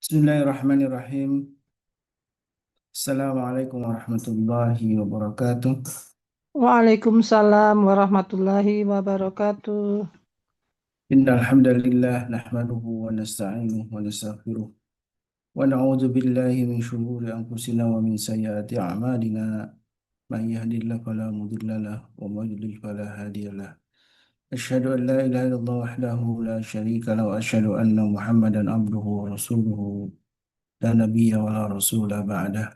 Bismillahirrahmanirrahim. Assalamualaikum warahmatullahi wabarakatuh. Waalaikumsalam warahmatullahi wabarakatuh. Innal hamdalillah nahmaduhu wa nasta'inuhu wa nastaghfiruh wa na'udzu billahi min shururi anfusina wa min sayyiati a'malina. Man yahdihillahu fala mudilla lahu wa man yudlil fala hadiya lahu. Asyhadu an la ilaha illallah wahdahu la syarika lahu wa asyhadu anna Muhammadan abduhu wa rasuluhu la nabiyya wa la rasula ba'dah.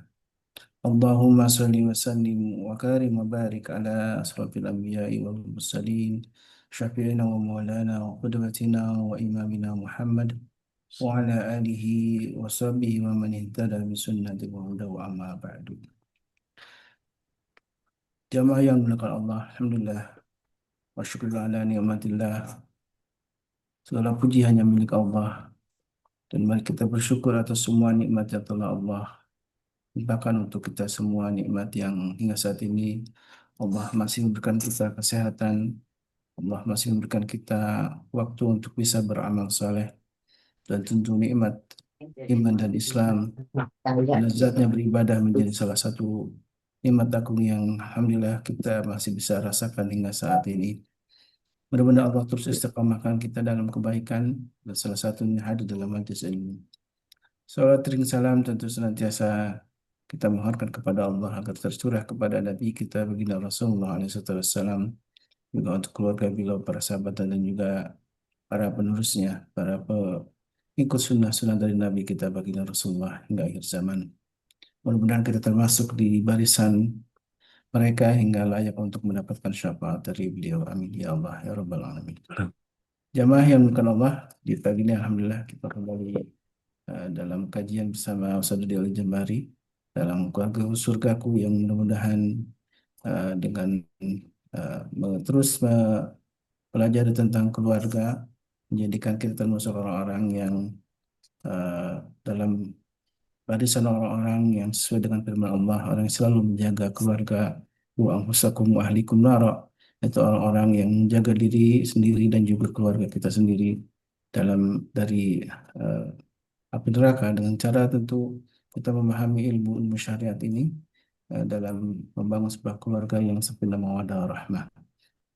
Allahumma salli wa sallim wa karim wa barik ala asrafil anbiya'i wal mursalin syafi'ina wa maulana wa qudwatina wa imamina Muhammad wa ala alihi wa sahbihi wa man ihtada bi sunnati wa huda wa amma ba'du. Jamaah yang dimuliakan Allah, alhamdulillah wa syukur ala nikmatillah. Segala puji hanya milik Allah dan mari kita bersyukur atas semua nikmat yang telah Allah limpahkan untuk kita, semua nikmat yang hingga saat ini Allah masih memberikan kita kesehatan, Allah masih memberikan kita waktu untuk bisa beramal saleh, dan tentu nikmat iman dan Islam, lezatnya beribadah menjadi salah satu nikmat agung yang alhamdulillah kita masih bisa rasakan hingga saat ini. Mudah-mudahan Allah terus istiqamahkan kita dalam kebaikan dan salah satunya hadir dalam majlis ilmu. Salawat ring salam tentu senantiasa kita mohonkan kepada Allah agar tercurah kepada Nabi kita baginda Rasulullah SAW, juga untuk keluarga beliau, para sahabat dan juga para penerusnya, para pengikut sunnah-sunnah dari Nabi kita baginda Rasulullah hingga akhir zaman. Mudah-mudahan kita termasuk di barisan mereka hingga layak untuk mendapatkan syafaat dari beliau. Amin ya Allah ya Rabbal Alamin. Jamaah yang bukan Allah, di pagi ini alhamdulillah kita kembali dalam kajian bersama Ustaz Dodi Al-Jambari dalam keluarga surgaku, yang mudah-mudahan dengan terus pelajari tentang keluarga menjadikan kita termasuk orang-orang yang dalam barisan orang-orang yang sesuai dengan firman Allah, orang yang selalu menjaga keluarga, wa anfusakum wa ahlikum nara, itu orang-orang yang menjaga diri sendiri dan juga keluarga kita sendiri dari eh, api neraka, dengan cara tentu kita memahami ilmu syariat ini dalam membangun sebuah keluarga yang sakinah mawaddah warahmah.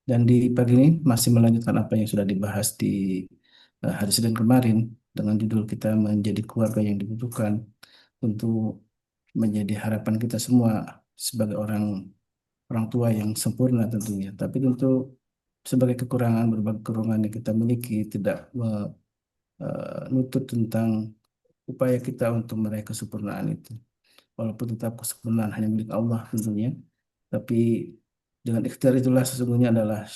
Dan di pagi ini masih melanjutkan apa yang sudah dibahas di hari Senin kemarin dengan judul kita menjadi keluarga yang dibutuhkan, tentu menjadi harapan kita semua sebagai orang orang tua yang sempurna tentunya. Tapi tentu sebagai kekurangan, berbagai kekurangan yang kita miliki tidak menutup tentang upaya kita untuk meraih kesempurnaan itu. Walaupun tetap kesempurnaan hanya milik Allah tentunya, tapi dengan ikhtiar itulah sesungguhnya adalah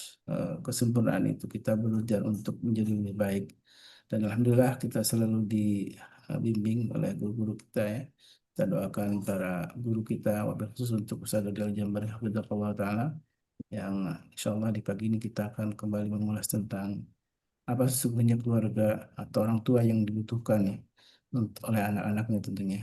kesempurnaan itu. Kita belajar untuk menjadi lebih baik. Dan alhamdulillah kita selalu dibimbing oleh guru-guru kita ya. Kita doakan para guru kita, wabil khusus untuk Ustaz Dodi Al-Jambari Hafizahullah Ta'ala, yang insya Allah di pagi ini kita akan kembali mengulas tentang apa sesungguhnya keluarga atau orang tua yang dibutuhkan ya, oleh anak-anaknya tentunya.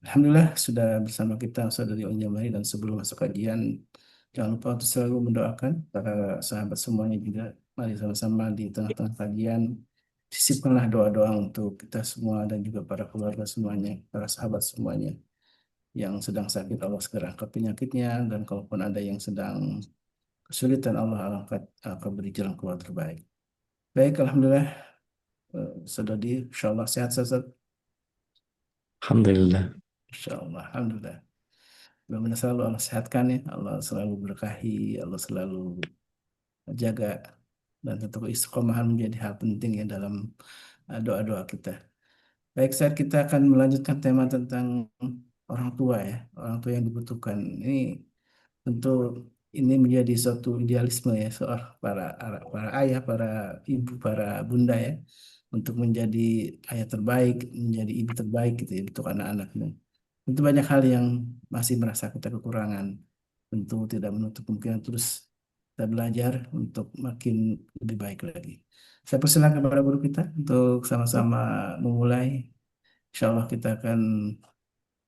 Alhamdulillah sudah bersama kita Ustaz dari Onyamari, dan sebelum masuk kajian jangan lupa untuk selalu mendoakan para sahabat semuanya juga. Mari sama-sama di tengah-tengah kajian sisipkanlah doa-doa untuk kita semua dan juga para keluarga semuanya, para sahabat semuanya yang sedang sakit, Allah segera angkat penyakitnya, dan kalaupun ada yang sedang kesulitan, Allah angkat, akan beri jalan keluar terbaik. Baik, alhamdulillah. Ustaz Dodi, insya Allah sehat Ustaz. Alhamdulillah. Insya Allah, alhamdulillah. Mudah-mudahan selalu Allah sehatkan ya, Allah selalu berkahi, Allah selalu jaga, dan tentu istiqomahan menjadi hal penting ya dalam doa-doa kita. Baik, saat kita akan melanjutkan tema tentang orang tua ya, orang tua yang dibutuhkan. Ini tentu ini menjadi suatu idealisme ya, soal para ayah, para ibu, para bunda ya, untuk menjadi ayah terbaik, menjadi ibu terbaik gitu ya untuk anak-anaknya. Tentu banyak hal yang masih merasa kita kekurangan. Tentu tidak menutup kemungkinan terus kita belajar untuk makin lebih baik lagi. Saya persilakan kepada guru kita untuk sama-sama memulai. Insya Allah kita akan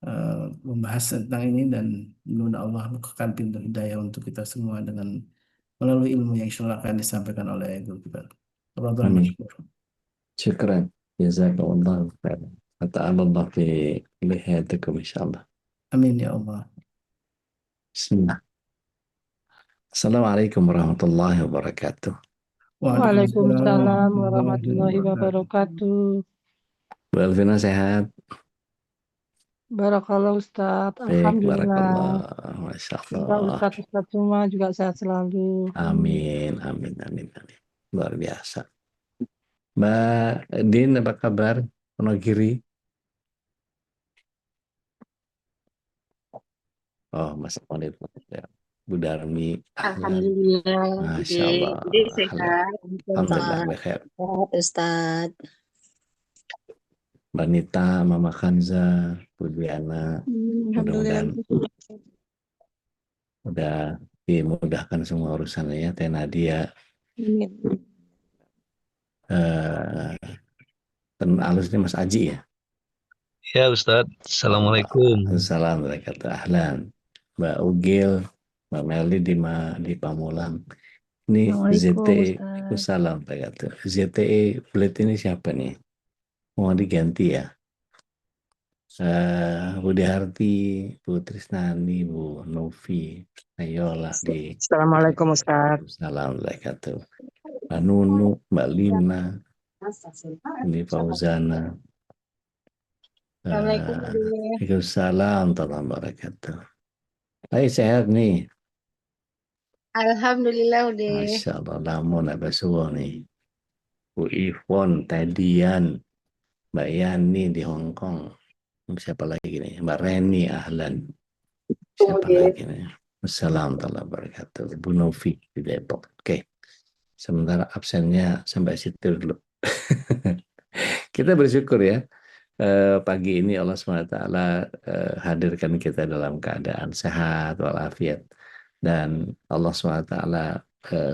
eh, membahas tentang ini, dan mudah Allah bukakan pintu hidayah untuk kita semua dengan melalui ilmu yang insya Allah akan disampaikan oleh guru kita. Ramadan Amin. masykur. Syukran. Jazakallah khairan. وتعالى الله في حياتكم إن شاء الله. Amin ya Allah. بسم الله. السلام عليكم ورحمة الله وبركاته. Waalaikumsalam Waalaikumsalam warahmatullahi warahmatullahi wabarakatuh. wabarakatuh. Bu Elvina sehat? Barakallah Ustadz. Baik, Alhamdulillah. barakallah. Masya Semoga Allah. Ustadz semua juga sehat selalu. Amin, amin, amin, amin. Luar biasa. Mbak Din, apa kabar? Wonogiri? Oh, Mas Monir. Ya. Bu Darmi, ahlan. Alhamdulillah, Masya Bude. Allah, Bude ahlan. sehat. Alhamdulillah, Waalaikumsalam. bekhair. Sehat, Ustaz. Mbak Nita, Mama Kanza, Bu Diana, Alhamdulillah. mudah-mudahan udah dimudahkan semua urusannya ya. Teh Nadia, Amin. alus ini Mas Aji ya. Ya Ustadz, Assalamualaikum. Assalamualaikum, ahlan. Mbak Ugil, Mbak Meli di Pamulang. Ini ZTE, Waalaikumsalam. ZTE Blade ini siapa nih? Mau diganti ya? Budi Harti, Bu Trisnani, Bu Novi, Ayolah di Assalamualaikum, Ustaz. Assalamualaikum. Mbak Nunu, Mbak Lina, ini Fauzana. Assalamualaikum, Bude. Waalaikumsalam warahmatullahi wabarakatuh. Hai, sehat nih. Alhamdulillah, Bude. Masya Allah, namun apa semua nih. Bu Ivon, Tedian, Mbak Yani di Hong Kong. Siapa lagi nih? Mbak Reni, ahlan. Siapa lagi nih? Assalamualaikum warahmatullahi wabarakatuh. Bu Novi di Depok. Oke. Sementara absennya sampai situ dulu. Kita bersyukur ya. Pagi ini Allah SWT hadirkan kita dalam keadaan sehat walafiat. Dan Allah SWT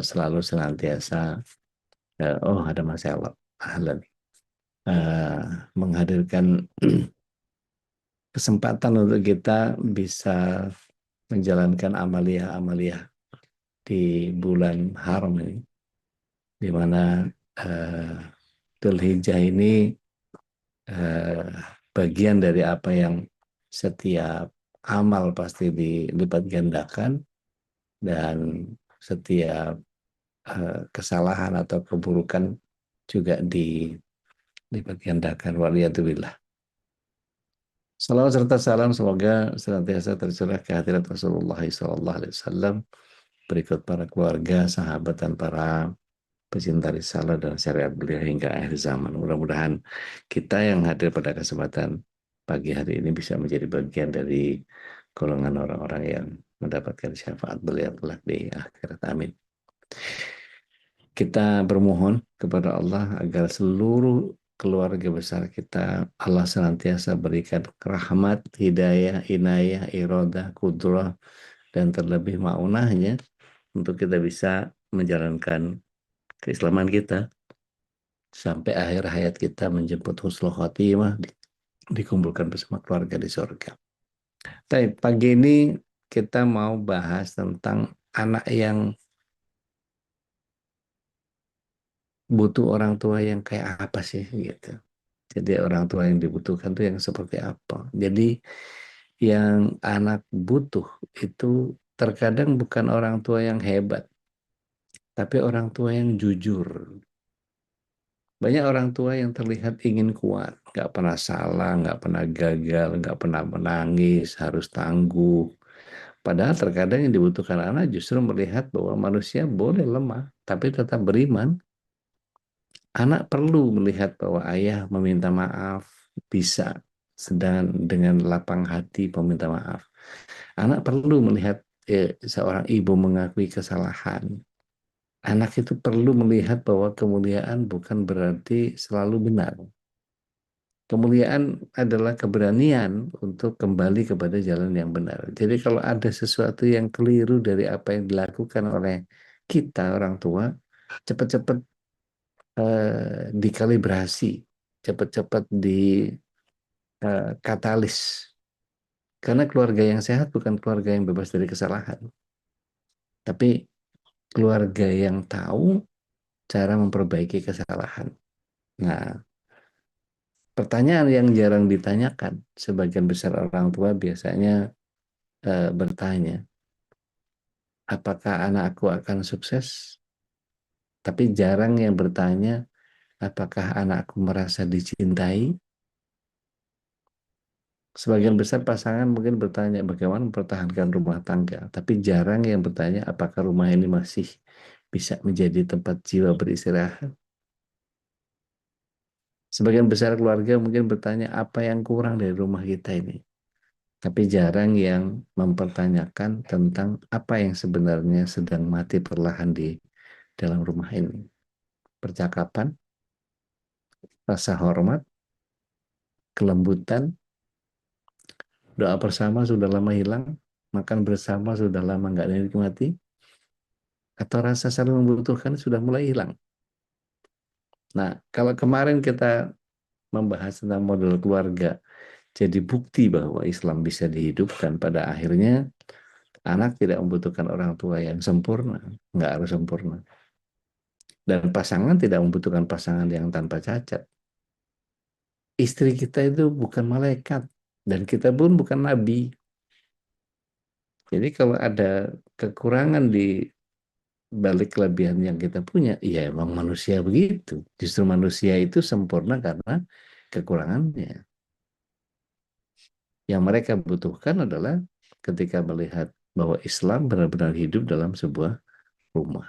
selalu senantiasa ada masalah ahlan menghadirkan kesempatan untuk kita bisa menjalankan amaliyah-amaliyah di bulan haram ini, di mana Dzulhijjah ini bagian dari apa yang setiap amal pasti dilipat gandakan, dan setiap kesalahan atau keburukan juga dilipat gandakan. Waliyadzubillah. Salawat serta salam semoga senantiasa tercurah ke hadirat Rasulullah SAW, berikut para keluarga, sahabat, dan para pecinta risalah dan syariat beliau hingga akhir zaman. Mudah-mudahan kita yang hadir pada kesempatan pagi hari ini bisa menjadi bagian dari golongan orang-orang yang mendapatkan syafaat beliau kelak di akhirat. Amin. Kita bermohon kepada Allah agar seluruh keluarga besar kita Allah senantiasa berikan rahmat, hidayah, inayah, iradah, kudrah, dan terlebih maunahnya untuk kita bisa menjalankan keislaman kita sampai akhir hayat kita menjemput husnul khotimah, dikumpulkan bersama keluarga di surga. Tapi pagi ini kita mau bahas tentang anak yang butuh orang tua yang kayak apa sih gitu. Jadi orang tua yang dibutuhkan tuh yang seperti apa. Jadi yang anak butuh itu terkadang bukan orang tua yang hebat, tapi orang tua yang jujur. Banyak orang tua yang terlihat ingin kuat, nggak pernah salah, nggak pernah gagal, nggak pernah menangis, harus tangguh. Padahal terkadang yang dibutuhkan anak justru melihat bahwa manusia boleh lemah, tapi tetap beriman. Anak perlu melihat bahwa ayah meminta maaf, bisa sedang dengan lapang hati meminta maaf. Anak perlu melihat seorang ibu mengakui kesalahan. Anak itu perlu melihat bahwa kemuliaan bukan berarti selalu benar. Kemuliaan adalah keberanian untuk kembali kepada jalan yang benar. Jadi kalau ada sesuatu yang keliru dari apa yang dilakukan oleh kita orang tua, cepat-cepat dikalibrasi, cepat-cepat katalis. Karena keluarga yang sehat bukan keluarga yang bebas dari kesalahan, tapi keluarga yang tahu cara memperbaiki kesalahan. Nah, Pertanyaan yang jarang ditanyakan, sebagian besar orang tua biasanya bertanya, apakah anakku akan sukses? Tapi jarang yang bertanya, apakah anakku merasa dicintai? Sebagian besar pasangan mungkin bertanya bagaimana mempertahankan rumah tangga, tapi jarang yang bertanya apakah rumah ini masih bisa menjadi tempat jiwa beristirahat. Sebagian besar keluarga mungkin bertanya apa yang kurang dari rumah kita ini, tapi jarang yang mempertanyakan tentang apa yang sebenarnya sedang mati perlahan di dalam rumah ini. Percakapan, rasa hormat, kelembutan, doa bersama sudah lama hilang, makan bersama sudah lama nggak dinikmati, atau rasa saling membutuhkan sudah mulai hilang. Nah, kalau kemarin kita membahas tentang model keluarga, jadi bukti bahwa Islam bisa dihidupkan, pada akhirnya anak tidak membutuhkan orang tua yang sempurna, nggak harus sempurna. Dan pasangan tidak membutuhkan pasangan yang tanpa cacat. Istri kita itu bukan malaikat, dan kita pun bukan nabi. Jadi kalau ada kekurangan di balik kelebihan yang kita punya, ya emang manusia begitu. Justru manusia itu sempurna karena kekurangannya. Yang mereka butuhkan adalah ketika melihat bahwa Islam benar-benar hidup dalam sebuah rumah.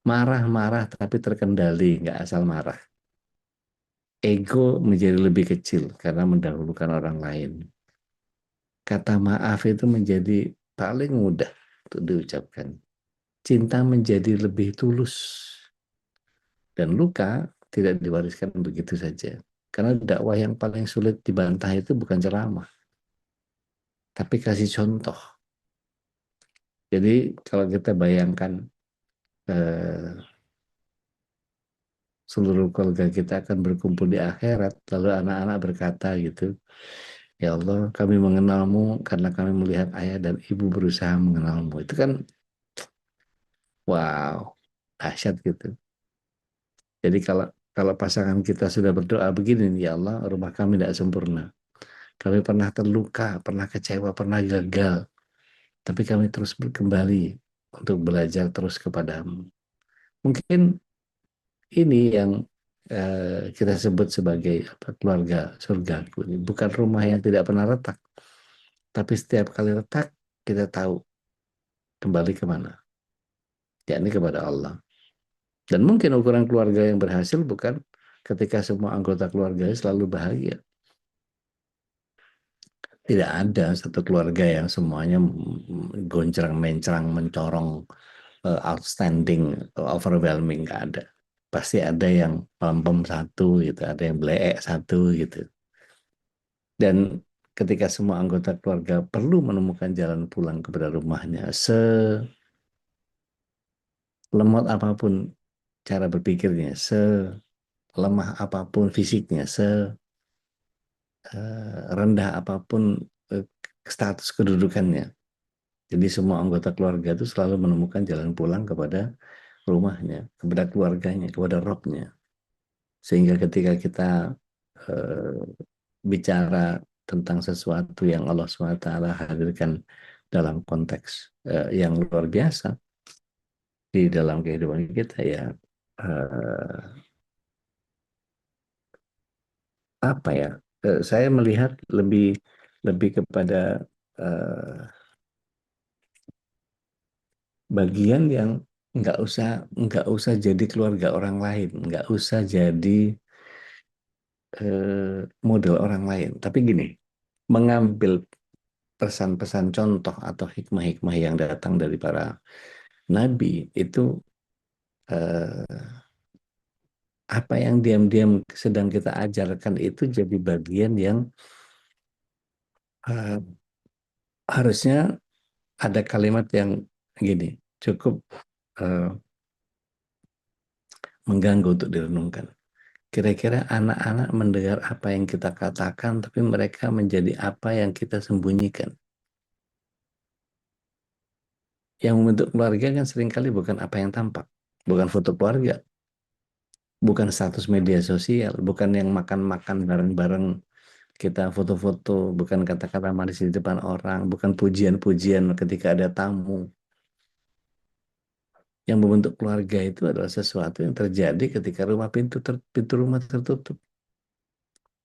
Marah-marah tapi terkendali, nggak asal marah. Ego menjadi lebih kecil karena mendahulukan orang lain. Kata maaf itu menjadi paling mudah untuk diucapkan. Cinta menjadi lebih tulus. Dan luka tidak diwariskan begitu saja. Karena dakwah yang paling sulit dibantah itu bukan ceramah, tapi kasih contoh. Jadi kalau kita bayangkan seluruh keluarga kita akan berkumpul di akhirat, lalu anak-anak berkata gitu, ya Allah, kami mengenalmu karena kami melihat ayah dan ibu berusaha mengenalmu. Itu kan, wow, dahsyat gitu. Jadi kalau pasangan kita sudah berdoa begini, ya Allah, rumah kami tidak sempurna. Kami pernah terluka, pernah kecewa, pernah gagal. Tapi kami terus kembali untuk belajar terus kepadamu. Mungkin ini yang kita sebut sebagai keluarga surgaku. Ini bukan rumah yang tidak pernah retak. Tapi setiap kali retak, kita tahu kembali kemana. Yakni kepada Allah. Dan mungkin ukuran keluarga yang berhasil bukan ketika semua anggota keluarga selalu bahagia. Tidak ada satu keluarga yang semuanya goncang, mencrang, mencorong, outstanding, overwhelming, nggak ada. Pasti ada yang lempem satu gitu, ada yang beleek satu gitu. Dan ketika semua anggota keluarga perlu menemukan jalan pulang kepada rumahnya, selemot apapun cara berpikirnya, selemah apapun fisiknya, serendah apapun status kedudukannya. Jadi semua anggota keluarga itu selalu menemukan jalan pulang kepada rumahnya, kepada keluarganya, kepada Robnya. Sehingga ketika kita bicara tentang sesuatu yang Allah SWT hadirkan dalam konteks yang luar biasa di dalam kehidupan kita, ya apa ya? Saya melihat lebih kepada bagian yang nggak usah jadi keluarga orang lain, nggak usah jadi model orang lain. Tapi gini, mengambil pesan-pesan contoh atau hikmah-hikmah yang datang dari para nabi itu, apa yang diam-diam sedang kita ajarkan itu jadi bagian yang harusnya ada kalimat yang gini, cukup mengganggu untuk direnungkan. Kira-kira anak-anak mendengar apa yang kita katakan, tapi mereka menjadi apa yang kita sembunyikan. Yang membentuk keluarga kan seringkali bukan apa yang tampak, bukan foto keluarga, bukan status media sosial, bukan yang makan-makan bareng-bareng kita foto-foto, bukan kata-kata manis di depan orang, bukan pujian-pujian ketika ada tamu. Yang membentuk keluarga itu adalah sesuatu yang terjadi ketika pintu rumah tertutup.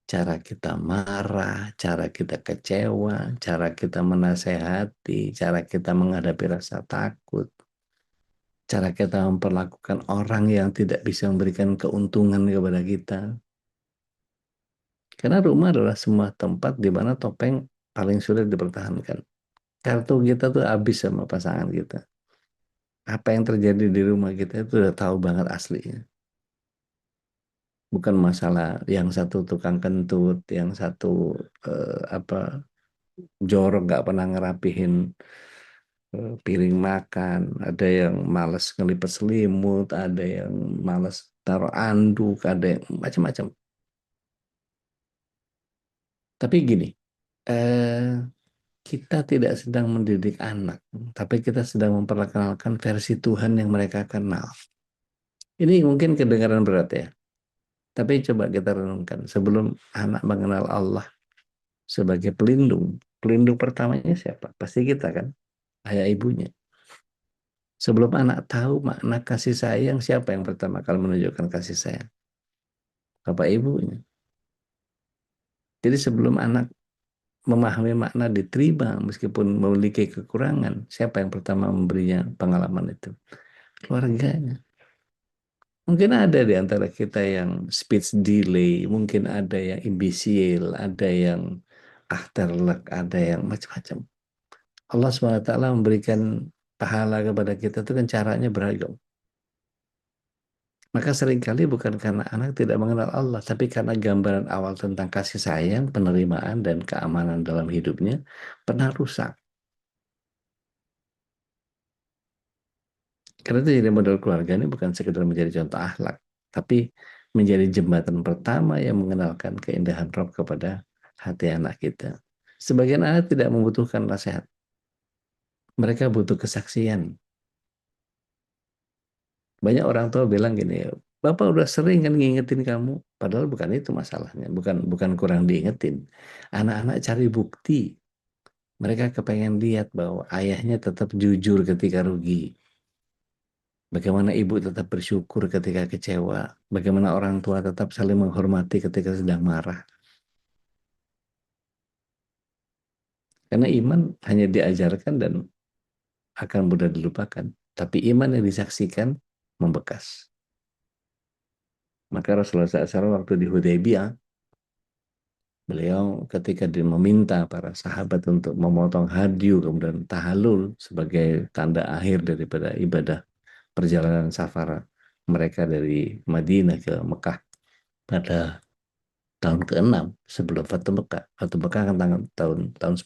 Cara kita marah, cara kita kecewa, cara kita menasehati, cara kita menghadapi rasa takut, cara kita memperlakukan orang yang tidak bisa memberikan keuntungan kepada kita. Karena rumah adalah semua tempat di mana topeng paling sulit dipertahankan. Kartu kita tuh habis sama pasangan kita. Apa yang terjadi di rumah kita itu udah tahu banget aslinya. Bukan masalah yang satu tukang kentut, yang satu jorok nggak pernah ngerapihin piring makan, ada yang malas ngelipet selimut, ada yang malas taruh anduk, ada yang macam-macam. Tapi gini, kita tidak sedang mendidik anak, tapi kita sedang memperkenalkan versi Tuhan yang mereka kenal. Ini mungkin kedengaran berat ya, tapi coba kita renungkan. Sebelum anak mengenal Allah sebagai pelindung, pelindung pertamanya siapa? Pasti kita kan, ayah ibunya. Sebelum anak tahu makna kasih sayang, siapa yang pertama kali menunjukkan kasih sayang? Bapak ibunya. Jadi sebelum anak memahami makna diterima meskipun memiliki kekurangan, siapa yang pertama memberinya pengalaman itu? Keluarganya. Mungkin ada di antara kita yang speech delay, mungkin ada yang imbecile, ada yang achterlijk, ada yang macam-macam. Allah SWT memberikan pahala kepada kita itu kan caranya beragam. Maka seringkali bukan karena anak tidak mengenal Allah, tapi karena gambaran awal tentang kasih sayang, penerimaan, dan keamanan dalam hidupnya pernah rusak. Karena itu jadi model keluarga ini bukan sekedar menjadi contoh akhlak, tapi menjadi jembatan pertama yang mengenalkan keindahan Rob kepada hati anak kita. Sebagian anak tidak membutuhkan nasihat. Mereka butuh kesaksian. Banyak orang tua bilang gini, Bapak udah sering kan ngingetin kamu, padahal bukan itu masalahnya, bukan kurang diingetin. Anak-anak cari bukti, mereka kepengen lihat bahwa ayahnya tetap jujur ketika rugi, bagaimana ibu tetap bersyukur ketika kecewa, bagaimana orang tua tetap saling menghormati ketika sedang marah. Karena iman hanya diajarkan dan akan mudah dilupakan, tapi iman yang disaksikan membekas. Maka Rasulullah SAW waktu di Hudaybiyah, beliau ketika meminta para sahabat untuk memotong hadyu kemudian tahalul sebagai tanda akhir daripada ibadah perjalanan safar mereka dari Madinah ke Mekah pada tahun ke-6 sebelum Fatu Mekah. Fatu Mekah kan tahun 10.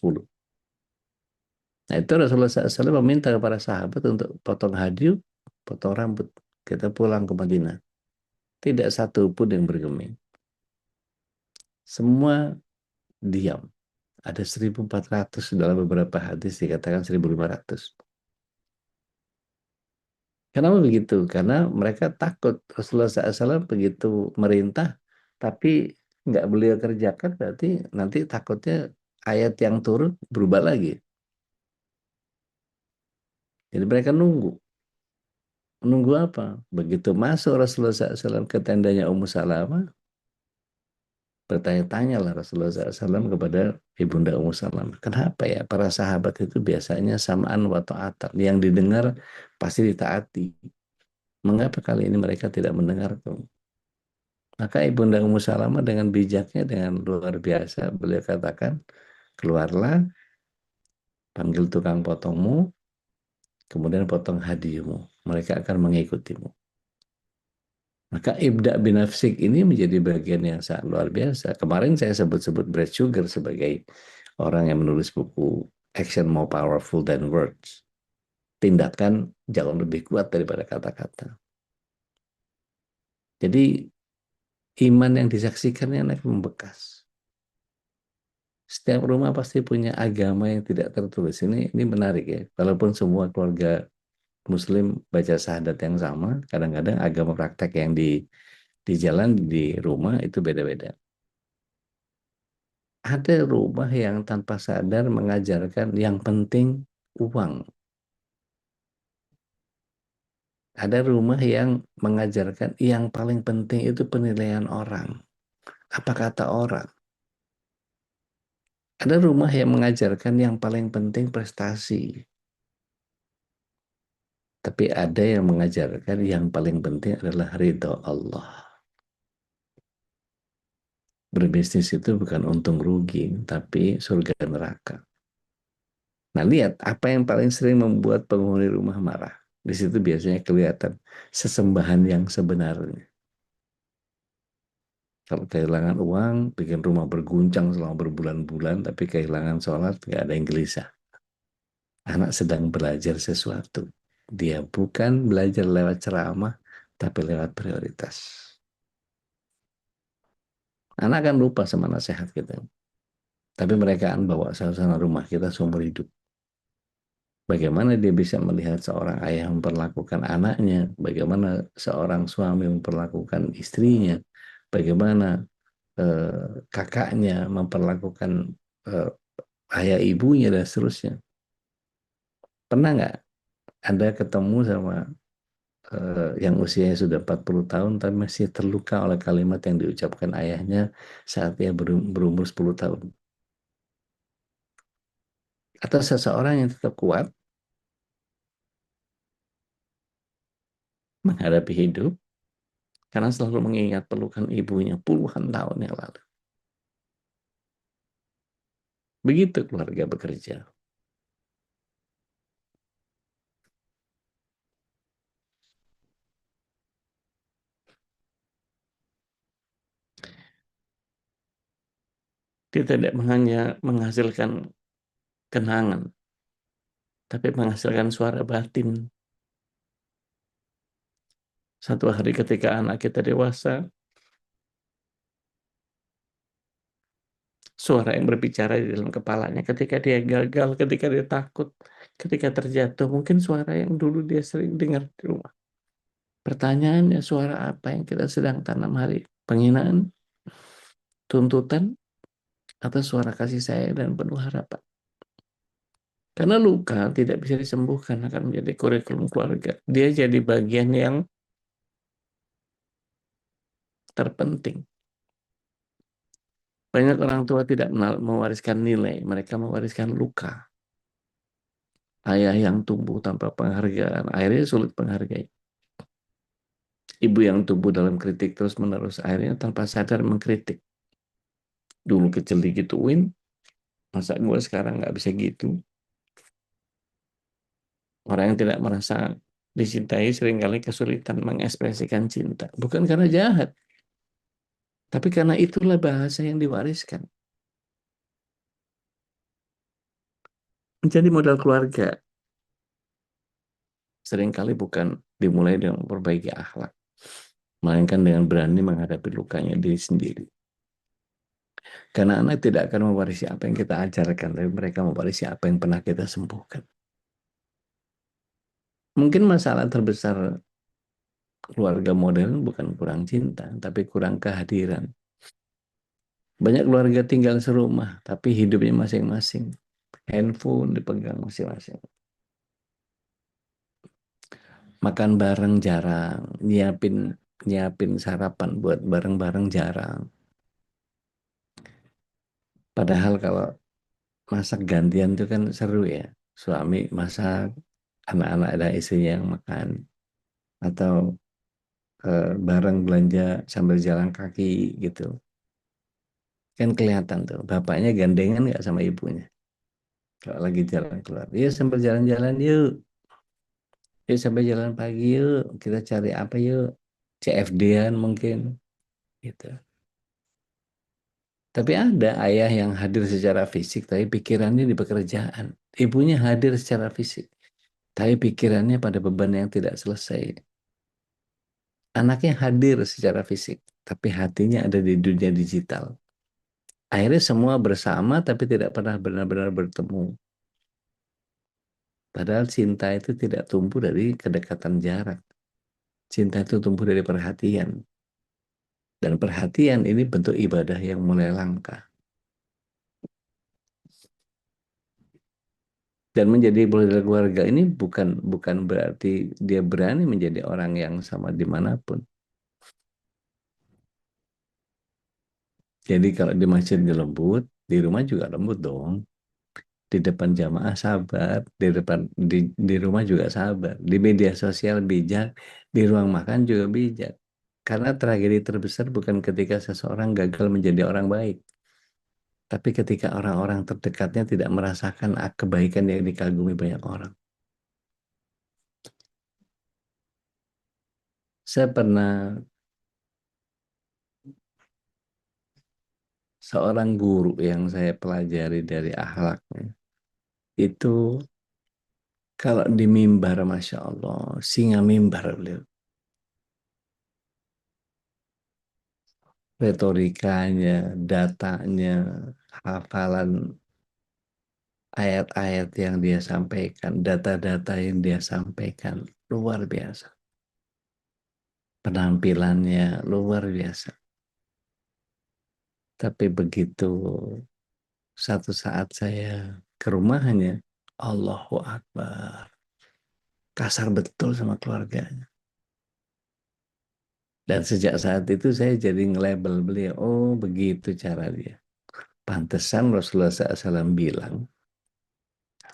Nah itu Rasulullah SAW meminta kepada sahabat untuk potong hadyu, potong rambut. Kita pulang ke Madinah. Tidak satu pun yang bergeming. Semua diam. Ada 1.400, dalam beberapa hadis dikatakan 1.500. Kenapa begitu? Karena mereka takut Rasulullah SAW begitu merintah, tapi nggak beliau kerjakan, berarti nanti takutnya ayat yang turun berubah lagi. Jadi mereka nunggu. Menunggu apa? Begitu masuk Rasulullah SAW ke tendanya Ummu Salamah, bertanya-tanya lah Rasulullah SAW kepada Ibunda Ummu Salamah. Kenapa ya para sahabat itu biasanya samaan wa ta'atan, yang didengar pasti ditaati. Mengapa kali ini mereka tidak mendengar tuh? Maka Ibunda Ummu Salamah dengan bijaknya, dengan luar biasa, beliau katakan, keluarlah, panggil tukang potongmu, kemudian potong hadiahmu. Mereka akan mengikutimu. Maka ibda binafsik ini menjadi bagian yang sangat luar biasa. Kemarin saya sebut-sebut Brad Sugar sebagai orang yang menulis buku Action More Powerful Than Words. Tindakan jauh lebih kuat daripada kata-kata. Jadi iman yang disaksikan yang akan membekas. Setiap rumah pasti punya agama yang tidak tertulis. Ini menarik ya. Walaupun semua keluarga Muslim baca syahadat yang sama, kadang-kadang agama praktek yang Di jalan, di rumah itu beda-beda. Ada rumah yang tanpa sadar mengajarkan yang penting uang. Ada rumah yang mengajarkan yang paling penting itu penilaian orang. Apa kata orang? Ada rumah yang mengajarkan yang paling penting prestasi. Tapi ada yang mengajarkan yang paling penting adalah ridho Allah. Berbisnis itu bukan untung rugi, tapi surga neraka. Nah, lihat apa yang paling sering membuat penghuni rumah marah. Di situ biasanya kelihatan sesembahan yang sebenarnya. Kalau kehilangan uang, bikin rumah berguncang selama berbulan-bulan, tapi kehilangan sholat, nggak ada yang gelisah. Anak sedang belajar sesuatu. Dia bukan belajar lewat ceramah, tapi lewat prioritas. Anak kan lupa sama nasihat kita. Tapi mereka akan bawa suasana rumah kita seumur hidup. Bagaimana dia bisa melihat seorang ayah memperlakukan anaknya, bagaimana seorang suami memperlakukan istrinya, bagaimana kakaknya memperlakukan ayah ibunya dan seterusnya. Pernah nggak Anda ketemu sama yang usianya sudah 40 tahun tapi masih terluka oleh kalimat yang diucapkan ayahnya saat dia berumur 10 tahun? Atau seseorang yang tetap kuat menghadapi hidup karena selalu mengingat pelukan ibunya puluhan tahun yang lalu. Begitu keluarga bekerja. Dia tidak hanya menghasilkan kenangan, tapi menghasilkan suara batin. Satu hari ketika anak kita dewasa, suara yang berbicara di dalam kepalanya ketika dia gagal, ketika dia takut, ketika terjatuh, mungkin suara yang dulu dia sering dengar di rumah. Pertanyaannya, suara apa yang kita sedang tanam hari? Penghinaan, tuntutan, atau suara kasih sayang dan penuh harapan? Karena luka tidak bisa disembuhkan, akan menjadi kurikulum keluarga. Dia jadi bagian yang terpenting. Banyak orang tua tidak mewariskan nilai, mereka mewariskan luka. Ayah yang tumbuh tanpa penghargaan, akhirnya sulit menghargai. Ibu yang tumbuh dalam kritik terus-menerus, akhirnya tanpa sadar mengkritik. Dulu kecil digituin, masa gue sekarang nggak bisa gitu. Orang yang tidak merasa dicintai seringkali kesulitan mengekspresikan cinta. Bukan karena jahat, tapi karena itulah bahasa yang diwariskan. Menjadi modal keluarga seringkali bukan dimulai dengan memperbaiki akhlak, melainkan dengan berani menghadapi lukanya diri sendiri. Karena anak tidak akan mewarisi apa yang kita ajarkan, tapi mereka mewarisi apa yang pernah kita sembuhkan. Mungkin masalah terbesar keluarga modern bukan kurang cinta, tapi kurang kehadiran. Banyak keluarga tinggal serumah, tapi hidupnya masing-masing. Handphone dipegang masing-masing. Makan bareng jarang, nyiapin sarapan buat bareng-bareng jarang. Padahal kalau masak gantian itu kan seru ya. Suami masak, anak-anak ada istrinya yang makan. Atau bareng belanja sambil jalan kaki gitu. Kan kelihatan tuh, bapaknya gandengan nggak sama ibunya. Kalau lagi jalan keluar, yuk sambil jalan-jalan yuk. Yuk sampai jalan pagi yuk, kita cari apa yuk. CFD-an mungkin. Gitu. Tapi ada ayah yang hadir secara fisik, tapi pikirannya di pekerjaan. Ibunya hadir secara fisik, tapi pikirannya pada beban yang tidak selesai. Anaknya hadir secara fisik, tapi hatinya ada di dunia digital. Akhirnya semua bersama, tapi tidak pernah benar-benar bertemu. Padahal cinta itu tidak tumbuh dari kedekatan jarak. Cinta itu tumbuh dari perhatian. Dan perhatian ini bentuk ibadah yang mulai langka. Dan menjadi model keluarga ini bukan berarti dia berani menjadi orang yang sama dimanapun. Jadi kalau di masjid lembut, di rumah juga lembut dong. Di depan jamaah sabar, di rumah juga sabar. Di media sosial bijak, di ruang makan juga bijak. Karena tragedi terbesar bukan ketika seseorang gagal menjadi orang baik, tapi ketika orang-orang terdekatnya tidak merasakan kebaikan yang dikagumi banyak orang. Saya pernah seorang guru yang saya pelajari dari akhlaknya, itu kalau di mimbar, Masya Allah, singa mimbar beliau. Retorikanya, datanya, hafalan ayat-ayat yang dia sampaikan, data-data yang dia sampaikan, luar biasa. Penampilannya luar biasa. Tapi begitu satu saat saya ke rumahnya, Allahu Akbar. Kasar betul sama keluarganya. Dan sejak saat itu saya jadi nge-label beliau, oh begitu cara dia. Pantesan Rasulullah SAW bilang,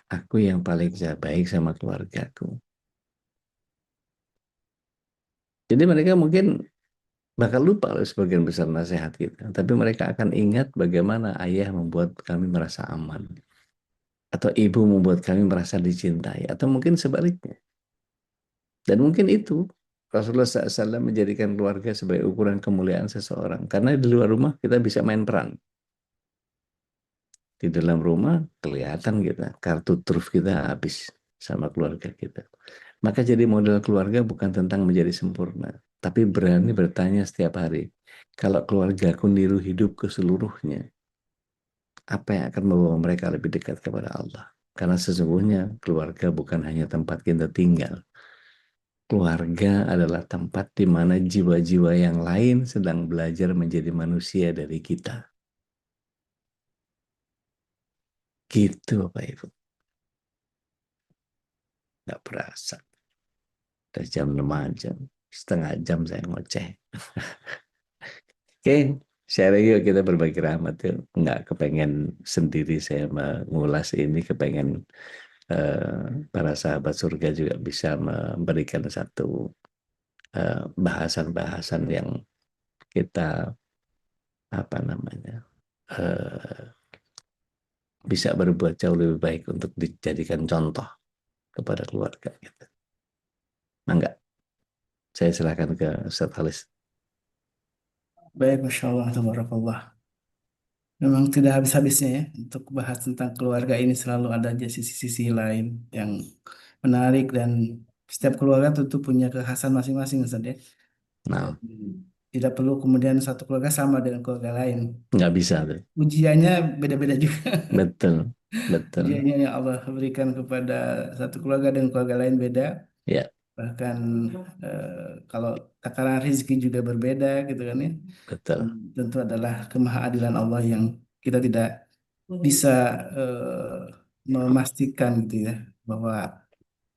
aku yang paling baik sama keluargaku. Jadi mereka mungkin bakal lupa loh sebagian besar nasihat kita. Tapi mereka akan ingat bagaimana ayah membuat kami merasa aman. Atau ibu membuat kami merasa dicintai. Atau mungkin sebaliknya. Dan mungkin itu Rasulullah SAW menjadikan keluarga sebagai ukuran kemuliaan seseorang. Karena di luar rumah kita bisa main peran. Di dalam rumah kelihatan kita. Kartu truf kita habis sama keluarga kita. Maka jadi model keluarga bukan tentang menjadi sempurna. Tapi berani bertanya setiap hari. Kalau keluargaku niru hidup keseluruhnya, apa yang akan membawa mereka lebih dekat kepada Allah? Karena sesungguhnya keluarga bukan hanya tempat kita tinggal. Keluarga adalah tempat di mana jiwa-jiwa yang lain sedang belajar menjadi manusia dari kita. Gitu Bapak Ibu. Nggak berasa. Udah jam 5 jam. Setengah jam saya ngoceh. Oke, sharing yuk, kita berbagi rahmat yuk. Nggak kepengen sendiri saya mengulas ini, kepengen para sahabat surga juga bisa memberikan satu bahasan-bahasan yang kita bisa berbuat jauh lebih baik untuk dijadikan contoh kepada keluarga kita. Enggak, saya serahkan ke Ustaz Halis. Baik, Masya Allah, tabarakallah. Memang tidak habis-habisnya ya untuk bahas tentang keluarga ini, selalu ada aja sisi-sisi lain yang menarik, dan setiap keluarga tentu punya kekhasan masing-masing, Ustaz ya. Nah, Dan tidak perlu kemudian satu keluarga sama dengan keluarga lain. nggak bisa tuh. Ujiannya beda-beda juga. Betul, betul. Ujiannya yang Allah berikan kepada satu keluarga dan keluarga lain beda. Ya, Bahkan kalau takaran rezeki juga berbeda gitu kan ya. betul. Dan tentu adalah kemahaadilan Allah yang kita tidak bisa memastikan gitu ya, bahwa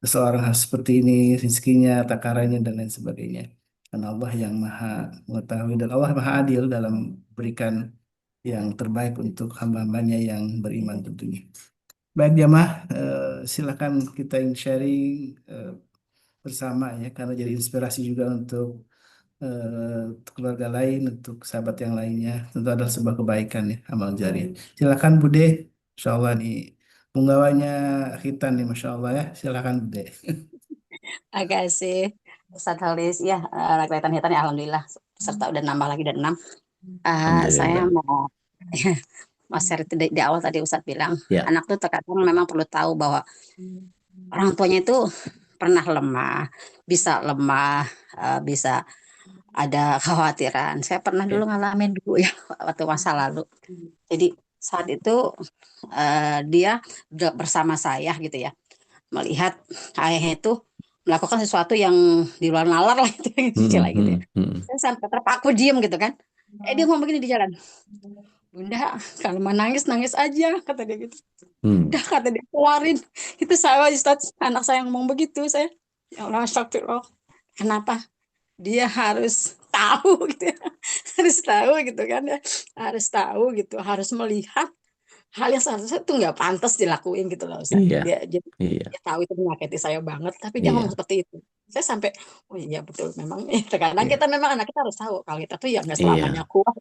seseorang harus seperti ini rezekinya, takarannya dan lain sebagainya. Karena Allah yang maha mengetahui, dan Allah maha adil dalam berikan yang terbaik untuk hamba-hambanya yang beriman tentunya. Baik jamaah, silakan kita sharing bersama ya, karena jadi inspirasi juga untuk keluarga lain, untuk sahabat yang lainnya. Tentu adalah sebuah kebaikan ya, amal jariah. Silakan Bude, Insya Allah nih punggawanya khitan nih, Masya Allah ya. Silakan Bude. Agak sih, Ustadz Halis, ya, kelihatan hitam ya, Alhamdulillah. Serta udah nambah lagi, udah 6. Saya Alhamdulillah. mau Mas Heri di awal tadi Ustadz bilang, Ya. anak tuh terkadang memang perlu tahu bahwa orang tuanya itu pernah lemah, bisa ada kekhawatiran. Saya pernah dulu ngalamin dulu ya, waktu masa lalu. Jadi saat itu dia udah bersama saya gitu ya, melihat ayah itu melakukan sesuatu yang di luar nalar lah itu yang istilah gitu ya. Saya sampai terpaku diem gitu kan. Dia ngomong begini di jalan. Bunda, kalau mau nangis nangis aja kata dia gitu. Udah kata dia keluarin. Itu saya Ustaz, anak saya ngomong begitu saya. Ya Allah, astagfirullah. Kenapa? Dia harus tahu gitu ya. Harus tahu gitu kan ya. Harus tahu gitu, harus melihat hal yang seharusnya itu nggak pantas dilakuin gitu loh Ustaz. Iya, Dia tahu itu menyakiti saya banget, tapi dia iya, ngomong seperti itu. Saya sampai, oh iya betul memang. Terkadang iya, kita memang anak kita harus tahu kalau kita tuh ya nggak iya, selamanya kuat.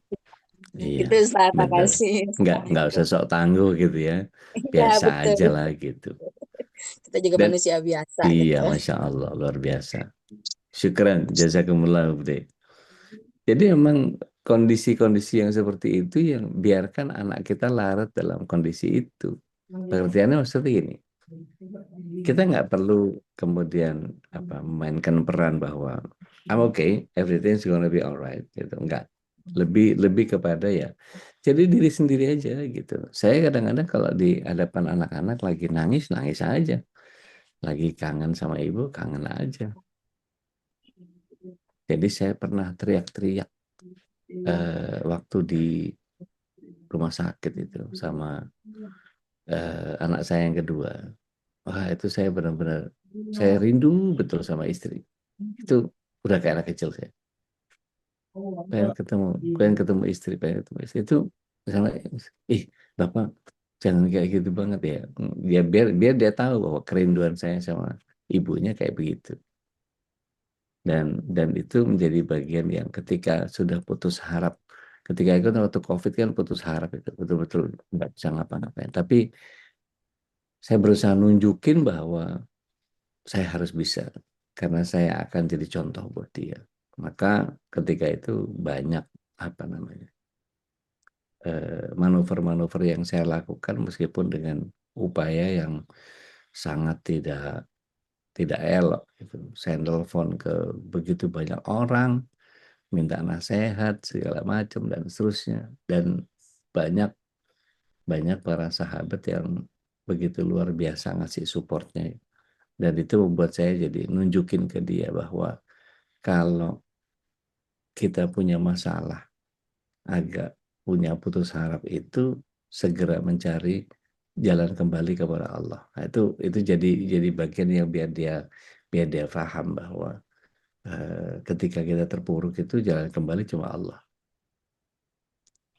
iya, Itu Ustaz, betul. makasih. Nggak usah sok tangguh gitu ya, Iya biasa betul. aja lah gitu. Kita juga Dan manusia biasa iya, gitu. Masya Allah, luar biasa. Syukran, jazakumullah, Bude. Jadi memang kondisi-kondisi yang seperti itu yang biarkan anak kita larut dalam kondisi itu. Pengertiannya maksudnya gini, kita nggak perlu kemudian memainkan peran bahwa I'm okay, everything's gonna be alright gitu. Enggak. Lebih kepada ya jadi diri sendiri aja gitu. Saya kadang-kadang kalau di hadapan anak-anak lagi nangis aja. Lagi kangen sama ibu, kangen aja. Jadi saya pernah teriak-teriak waktu di rumah sakit itu sama anak saya yang kedua. Wah, itu saya benar-benar saya rindu betul sama istri. Itu udah kayak anak kecil saya. Pengen ketemu istri itu misalnya, Bapak jangan kayak gitu banget ya. Ya biar dia tahu bahwa kerinduan saya sama ibunya kayak begitu. Dan itu menjadi bagian yang ketika sudah putus harap, ketika itu waktu COVID kan putus harap itu betul-betul nggak bisa ngapa-ngapain. Tapi saya berusaha nunjukin bahwa saya harus bisa karena saya akan jadi contoh buat dia. Maka ketika itu banyak manuver-manuver yang saya lakukan meskipun dengan upaya yang sangat tidak elok gitu. Saya telepon ke begitu banyak orang, minta nasihat segala macam dan seterusnya, dan banyak para sahabat yang begitu luar biasa ngasih supportnya, dan itu membuat saya jadi nunjukin ke dia bahwa kalau kita punya masalah agak punya putus harap itu segera mencari jalan kembali kepada Allah. Nah, itu jadi bagian yang biar dia paham bahwa ketika kita terpuruk itu jalan kembali cuma Allah.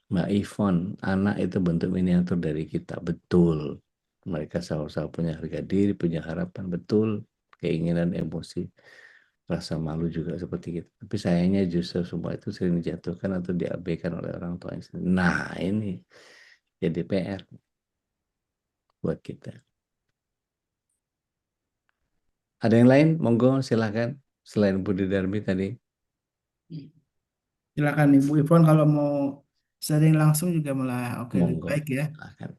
Mbak Ivon, anak itu bentuk miniatur dari kita, betul. Mereka sama-sama punya harga diri, punya harapan, betul. Keinginan, emosi, rasa malu juga seperti itu. Tapi sayangnya justru semua itu sering dijatuhkan atau diabaikan oleh orang tua. Nah, ini jadi PR buat kita. Ada yang lain? Monggo silahkan. Selain Budi Darmi tadi. Silakan Ibu Ivon kalau mau sharing langsung juga malah lebih Monggo. baik ya. Silahkan.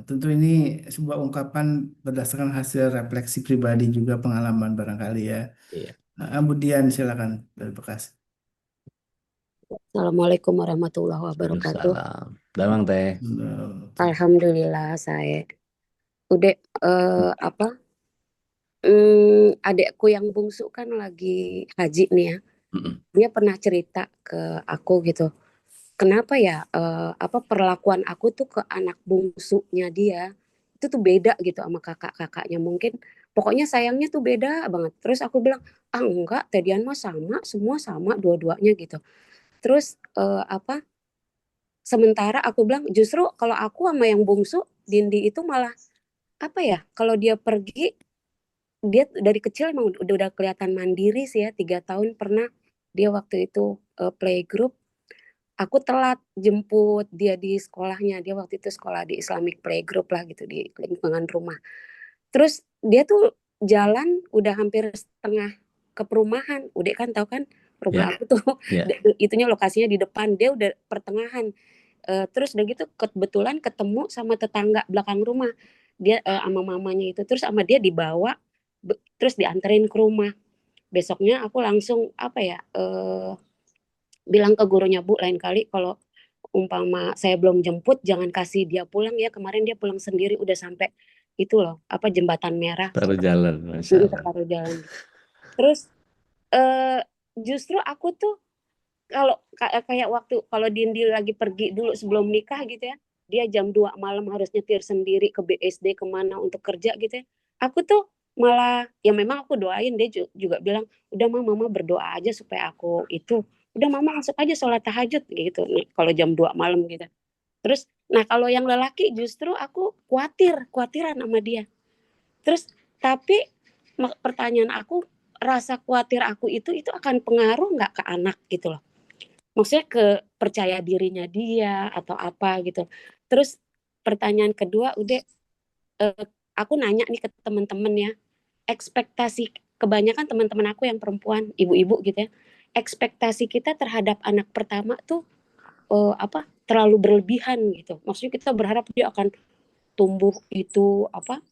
Tentu ini sebuah ungkapan berdasarkan hasil refleksi pribadi juga pengalaman barangkali ya. Iya. Bu Dian silakan dari Bekasi. Assalamualaikum warahmatullahi wabarakatuh. Waalaikumsalam. Damang teh. Alhamdulillah saya udah adekku yang bungsu kan lagi haji nih ya. Dia pernah cerita ke aku gitu. Kenapa ya perlakuan aku tuh ke anak bungsunya dia itu tuh beda gitu sama kakak-kakaknya, mungkin pokoknya sayangnya tuh beda banget. Terus aku bilang, enggak, Tedian mah sama, semua sama dua-duanya gitu. Terus sementara aku bilang justru kalau aku sama yang bungsu Dindi itu malah kalau dia pergi, dia dari kecil emang udah kelihatan mandiri sih ya. 3 tahun pernah dia waktu itu playgroup, aku telat jemput dia di sekolahnya. Dia waktu itu sekolah di Islamic playgroup lah gitu di lingkungan rumah. Terus dia tuh jalan udah hampir setengah ke perumahan. Udah kan tahu kan rumah aku tuh itunya lokasinya di depan, dia udah pertengahan. Terus udah gitu kebetulan ketemu sama tetangga belakang rumah. Dia sama mamanya itu, terus sama dia dibawa terus dianterin ke rumah. Besoknya aku langsung bilang ke gurunya, Bu, lain kali kalau umpama saya belum jemput jangan kasih dia pulang ya. Kemarin dia pulang sendiri udah sampai itu loh, jembatan merah. Taruh jalan, Masya Allah. Taruh jalan. Terus justru aku tuh kalau kayak waktu kalau Dindi lagi pergi dulu sebelum nikah gitu ya, dia jam 2 malam harus nyetir sendiri ke BSD kemana untuk kerja gitu ya. Aku tuh malah ya memang aku doain, dia juga bilang udah mama berdoa aja supaya aku itu udah mama masuk aja sholat tahajud gitu nih kalau jam 2 malam gitu. Terus nah kalau yang lelaki justru aku khawatiran sama dia. Terus tapi pertanyaan aku, rasa khawatir aku itu akan pengaruh nggak ke anak gitu loh. Maksudnya ke percaya dirinya dia atau apa gitu. Terus pertanyaan kedua, udah aku nanya nih ke teman-teman ya, ekspektasi kebanyakan teman-teman aku yang perempuan, ibu-ibu gitu ya, ekspektasi kita terhadap anak pertama tuh apa terlalu berlebihan gitu. Maksudnya kita berharap dia akan tumbuh itu apa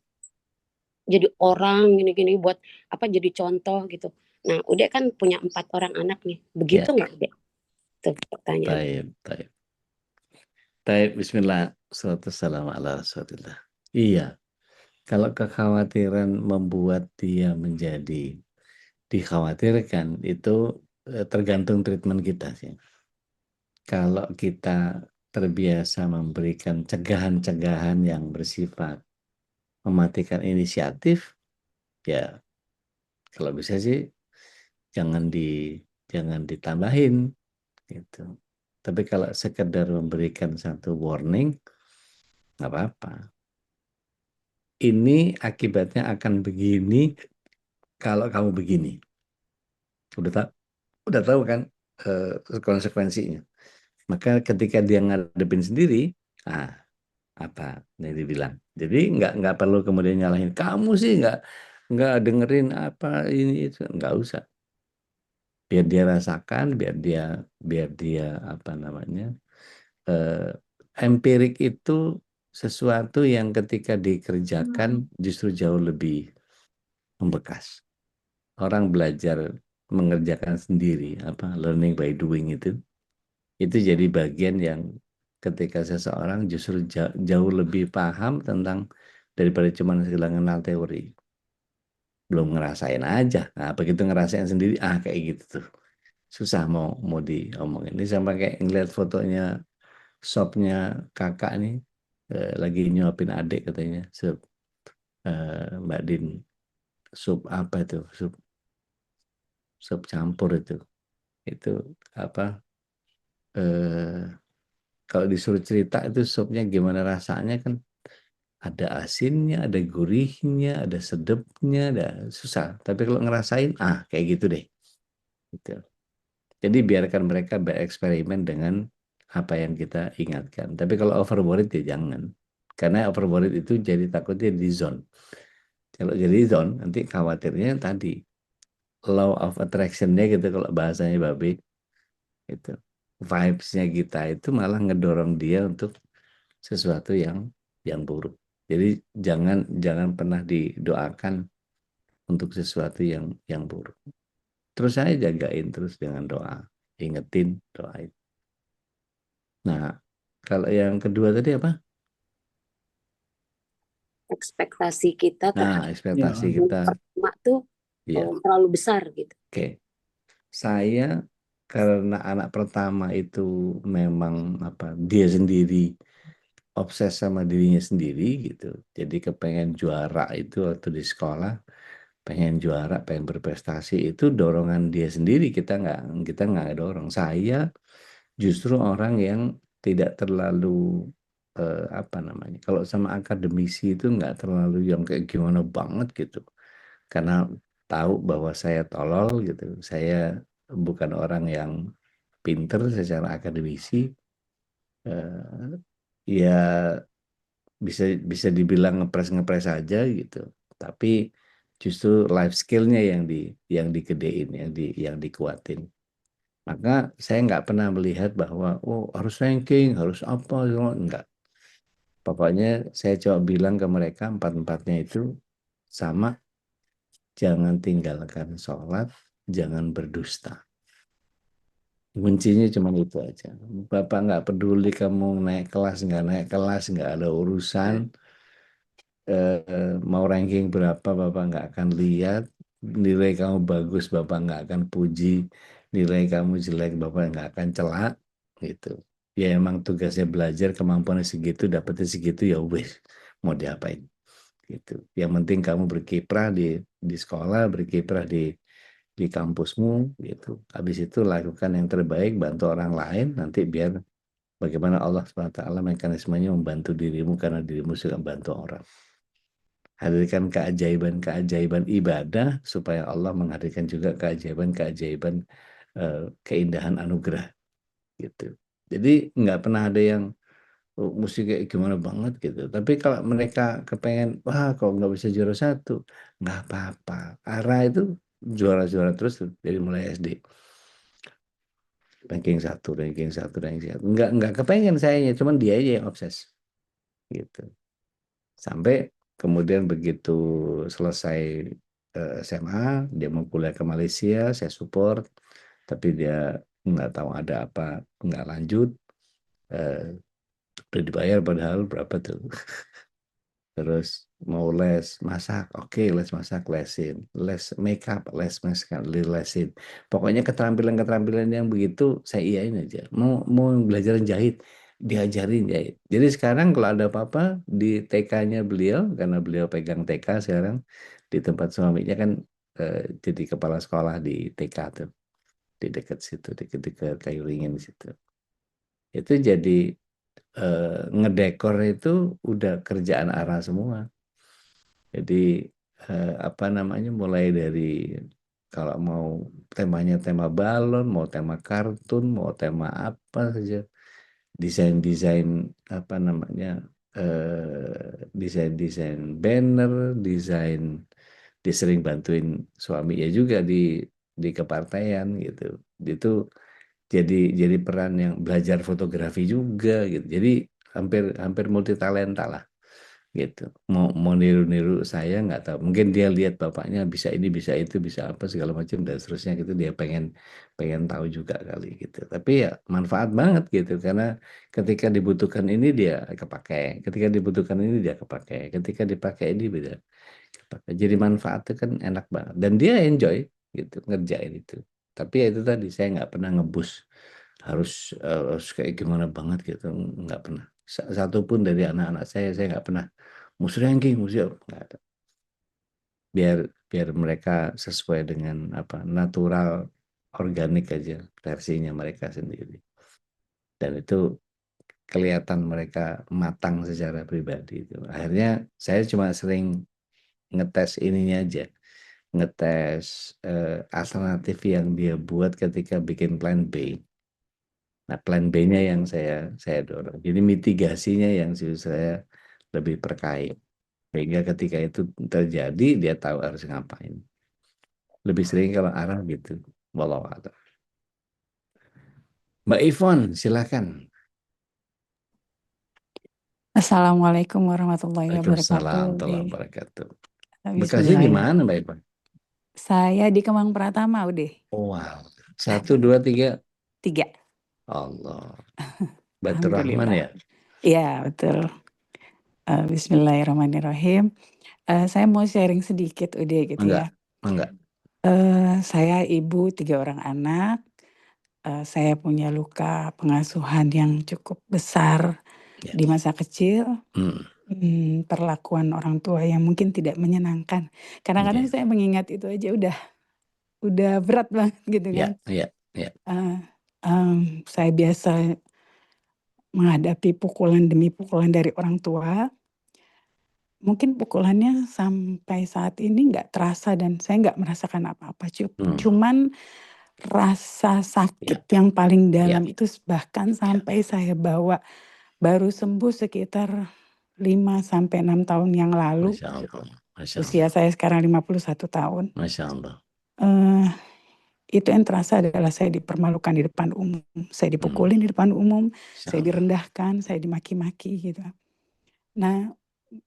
jadi orang gini-gini buat apa jadi contoh gitu. Nah, udah kan punya 4 orang anak nih. Begitu Ya, nggak, Dek? Tuh pertanyaan. taib, taib. Taib, bismillah. Assalamualaikum ala rasulillah. Iya, kalau kekhawatiran membuat dia menjadi dikhawatirkan, itu tergantung treatment kita sih. Kalau kita terbiasa memberikan cegahan-cegahan yang bersifat mematikan inisiatif, ya kalau bisa sih jangan ditambahin gitu. Tapi kalau sekedar memberikan satu warning, nggak apa-apa. Ini akibatnya akan begini kalau kamu begini. Udah tahu kan konsekuensinya. Maka ketika dia ngadepin sendiri, apa yang dibilang. Jadi nggak perlu kemudian nyalahin kamu sih nggak dengerin apa ini itu, nggak usah. Biar dia rasakan, biar dia apa namanya empirik itu sesuatu yang ketika dikerjakan justru jauh lebih membekas. Orang belajar mengerjakan sendiri, apa learning by doing itu jadi bagian yang ketika seseorang justru jauh lebih paham tentang daripada cuma sekedar kenal teori. Belum ngerasain aja. Nah, begitu ngerasain sendiri, kayak gitu tuh. Susah mau diomongin. Ini sampai kayak ngeliat fotonya shopnya kakak nih, lagi nyuapin adik katanya, Mbak Din, sup apa itu, sup campur itu apa, kalau disuruh cerita itu supnya gimana rasanya kan ada asinnya, ada gurihnya, ada sedapnya, ada susah. Tapi kalau ngerasain, kayak gitu deh. Gitu. Jadi biarkan mereka bereksperimen dengan apa yang kita ingatkan. Tapi kalau overboard ya jangan. Karena overboard itu jadi takutnya di zone. Kalau jadi zone, nanti khawatirnya tadi law of attraction-nya gitu kalau bahasanya Babe. Itu vibes-nya kita itu malah ngedorong dia untuk sesuatu yang buruk. Jadi jangan pernah didoakan untuk sesuatu yang buruk. Terus saya jagain terus dengan doa, ingetin, doain. Nah, kalau yang kedua tadi apa? Ekspektasi kita terhadap Ekspektasi Ya. kita, pertama tuh ya. terlalu besar gitu. Oke. Saya karena anak pertama itu memang apa dia sendiri obses sama dirinya sendiri gitu. Jadi kepengen juara itu waktu di sekolah, pengen juara, pengen berprestasi itu dorongan dia sendiri. Kita nggak dorong. Saya justru orang yang tidak terlalu apa namanya. Kalau sama akademisi itu nggak terlalu yang kayak gimana banget gitu. Karena tahu bahwa saya tolol gitu. Saya bukan orang yang pinter secara akademisi. Ya bisa dibilang ngepres aja gitu. Tapi justru life skill-nya yang digedein, yang dikuatin. Maka saya nggak pernah melihat bahwa harus ranking, harus apa, enggak. Pokoknya saya coba bilang ke mereka empat-empatnya itu sama, jangan tinggalkan sholat, jangan berdusta. Kuncinya cuma itu aja. Bapak nggak peduli kamu naik kelas, nggak ada urusan. Mau ranking berapa Bapak nggak akan lihat. nilai kamu bagus, Bapak nggak akan puji. Nilai kamu jelek, Bapak nggak akan celak, gitu. Ya emang tugasnya belajar, kemampuannya segitu, dapetnya segitu, ya wes, mau diapain, gitu. Yang penting kamu berkiprah di sekolah, berkiprah di kampusmu, gitu. Habis itu lakukan yang terbaik, bantu orang lain, nanti biar bagaimana Allah SWT mekanismenya membantu dirimu karena dirimu suka bantu orang. Hadirkan keajaiban-keajaiban ibadah supaya Allah menghadirkan juga keajaiban-keajaiban keindahan anugerah, gitu. Jadi nggak pernah ada yang mesti kayak gimana banget gitu. Tapi kalau mereka kepengen, wah kalau nggak bisa juara 1, nggak apa-apa. Ara itu juara-juara terus tuh, dari mulai SD. Ranking 1, ranking 1, ranking 1. Nggak kepengen sayanya, cuman dia aja yang obses, gitu. Sampai kemudian begitu selesai SMA, dia mau kuliah ke Malaysia, saya support, tapi dia nggak tahu ada apa, nggak lanjut. Udah dibayar padahal berapa tuh. Terus mau les masak, oke, les masak, lesin. Les makeup, les masak, lesin. Pokoknya keterampilan-keterampilan yang begitu saya iyain aja. Mau belajar jahit, diajarin jahit. Jadi sekarang kalau ada apa-apa di TK-nya beliau, karena beliau pegang TK sekarang, di tempat suaminya kan jadi kepala sekolah di TK tuh, di dekat situ, dekat Kayu Ringin situ. Itu jadi ngedekor itu udah kerjaan Ara semua. Jadi apa namanya, mulai dari kalau mau temanya tema balon, mau tema kartun, mau tema apa saja, desain-desain apa namanya, desain-desain banner, dia sering bantuin suami ya juga di kepartaian gitu. Itu jadi peran yang belajar fotografi juga gitu. Jadi hampir multi talenta lah gitu. Mau niru-niru saya nggak tahu. Mungkin dia lihat bapaknya bisa ini, bisa itu, bisa apa segala macam dan seterusnya gitu. Dia pengen tahu juga kali gitu. Tapi ya manfaat banget gitu karena ketika dibutuhkan ini dia kepake, ketika dibutuhkan ini dia kepake, ketika dipakai ini beda kepake. Jadi manfaatnya kan enak banget dan dia enjoy gitu ngerjain itu. Tapi ya itu tadi saya nggak pernah ngebus harus kayak gimana banget gitu, nggak pernah. Satu pun dari anak-anak saya nggak pernah mesti ranking, mesti nggak ada. Biar mereka sesuai dengan apa natural, organik aja versinya mereka sendiri. Dan itu kelihatan mereka matang secara pribadi itu. Akhirnya saya cuma sering ngetes ininya aja, ngetes alternatif yang dia buat ketika bikin plan B. Nah, plan B-nya yang saya dorong. Jadi mitigasinya yang saya lebih perkaya. Sehingga ketika itu terjadi, dia tahu harus ngapain. Lebih sering kalau arah gitu. Wallahu a'lam. Mbak Ivon, silakan. Assalamualaikum warahmatullahi Waalaikumsalam wabarakatuh. warahmatullahi wabarakatuh. Bekasi Bismillah. di mana, Mbak Ivon? Saya di Kemang Pratama udah. Oh, wow. 1, 2, 3. 3. Allah. Batur Rahman ya? Iya, betul. Bismillahirrahmanirrahim. Saya mau sharing sedikit udah gitu ya. Enggak. Saya ibu 3 orang anak. Saya punya luka pengasuhan yang cukup besar di masa kecil. Perlakuan orang tua yang mungkin tidak menyenangkan. Kadang-kadang saya mengingat itu aja udah berat banget gitu kan. Iya. Saya biasa menghadapi pukulan demi pukulan dari orang tua. Mungkin pukulannya sampai saat ini nggak terasa dan saya nggak merasakan apa-apa. Cuman rasa sakit yang paling dalam itu bahkan sampai saya bawa baru sembuh sekitar 5-6 tahun yang lalu. Masya Allah. Usia saya sekarang 51 tahun. Masya Allah. Itu yang terasa adalah saya dipermalukan di depan umum. Saya dipukulin di depan umum. Saya direndahkan, saya dimaki-maki gitu. Nah,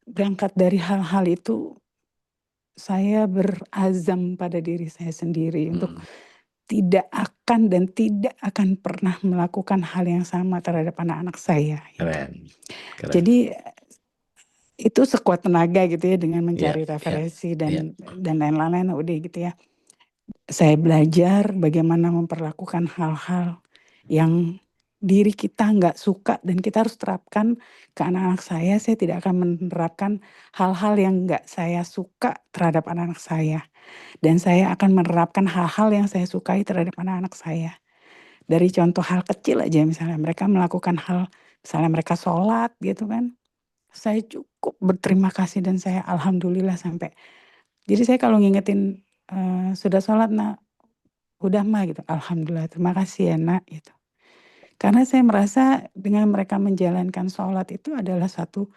berangkat dari hal-hal itu, saya berazam pada diri saya sendiri untuk tidak akan pernah melakukan hal yang sama terhadap anak-anak saya. Gitu. Keren. Jadi itu sekuat tenaga gitu ya dengan Iya, mencari iya, referensi iya. dan lain-lain udah gitu ya. Saya belajar bagaimana memperlakukan hal-hal yang diri kita nggak suka dan kita harus terapkan ke anak-anak saya. Saya tidak akan menerapkan hal-hal yang nggak saya suka terhadap anak-anak saya. Dan saya akan menerapkan hal-hal yang saya sukai terhadap anak-anak saya. Dari contoh hal kecil aja misalnya mereka melakukan hal, misalnya mereka sholat gitu kan. Saya cukup berterima kasih dan saya alhamdulillah sampai. Jadi saya kalau ngingetin, "Sudah sholat Nak?" "Udah Ma," gitu. "Alhamdulillah terima kasih ya Nak," gitu. Karena saya merasa dengan mereka menjalankan sholat itu adalah satu,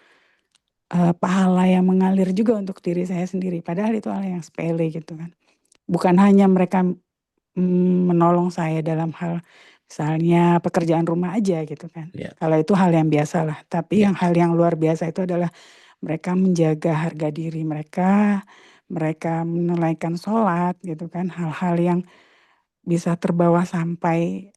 pahala yang mengalir juga untuk diri saya sendiri. Padahal itu hal yang sepele gitu kan. Bukan hanya mereka, menolong saya dalam hal misalnya pekerjaan rumah aja gitu kan. Iya, Kalau itu hal yang biasalah. Tapi iya. hal yang luar biasa itu adalah mereka menjaga harga diri mereka, mereka menunaikan sholat gitu kan. Hal-hal yang bisa terbawa sampai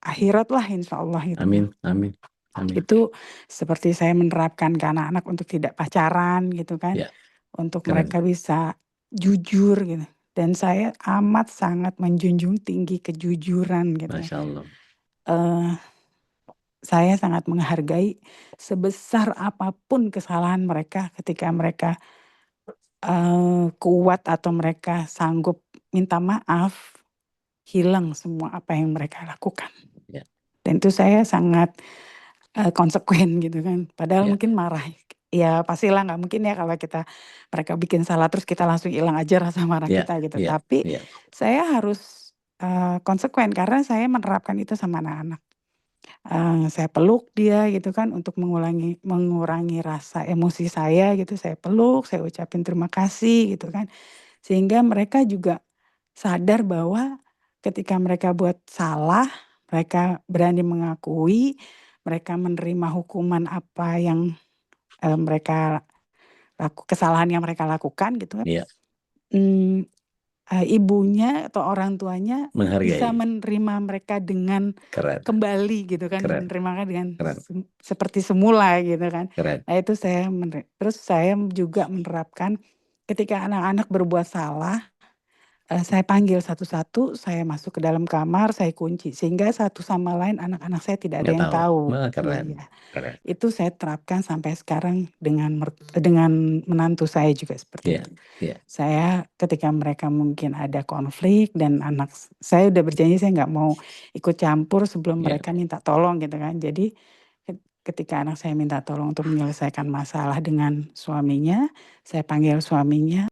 akhirat lah insyaallah gitu kan. Amin, amin, amin. Itu seperti saya menerapkan ke anak-anak untuk tidak pacaran gitu kan. Ya, Untuk keren. mereka bisa jujur gitu. Dan saya amat sangat menjunjung tinggi kejujuran gitu kan. Masya Allah. Saya sangat menghargai sebesar apapun kesalahan mereka ketika mereka, kuat atau mereka sanggup minta maaf, hilang semua apa yang mereka lakukan. Ya, Dan itu saya sangat, konsekuen gitu kan. Padahal ya, mungkin marah, ya pastilah nggak mungkin ya kalau mereka bikin salah terus kita langsung hilang aja rasa marah ya, kita gitu. ya, Tapi ya. saya harus, konsekuen karena saya menerapkan itu sama anak-anak. Saya peluk dia gitu kan untuk mengurangi rasa emosi saya gitu, saya peluk, saya ucapin terima kasih gitu kan. Sehingga mereka juga sadar bahwa ketika mereka buat salah, mereka berani mengakui, mereka menerima hukuman apa yang, mereka kesalahan yang mereka lakukan gitu kan. Iya, Mmm, ibunya atau orang tuanya bisa menghargai. menerima mereka dengan Keren, kembali gitu kan, keren, menerima mereka dengan keren, seperti semula gitu kan. keren. Nah itu terus saya juga menerapkan ketika anak-anak berbuat salah, saya panggil satu-satu, saya masuk ke dalam kamar, saya kunci sehingga satu sama lain anak-anak saya tidak ada Nggak yang tahu. tahu. Wah, keren, Iya. keren. Itu saya terapkan sampai sekarang dengan menantu saya juga seperti Iya, itu. iya, Saya ketika mereka mungkin ada konflik dan saya udah berjanji saya nggak mau ikut campur sebelum iya, mereka minta tolong gitu kan. Jadi ketika anak saya minta tolong untuk menyelesaikan masalah dengan suaminya, saya panggil suaminya,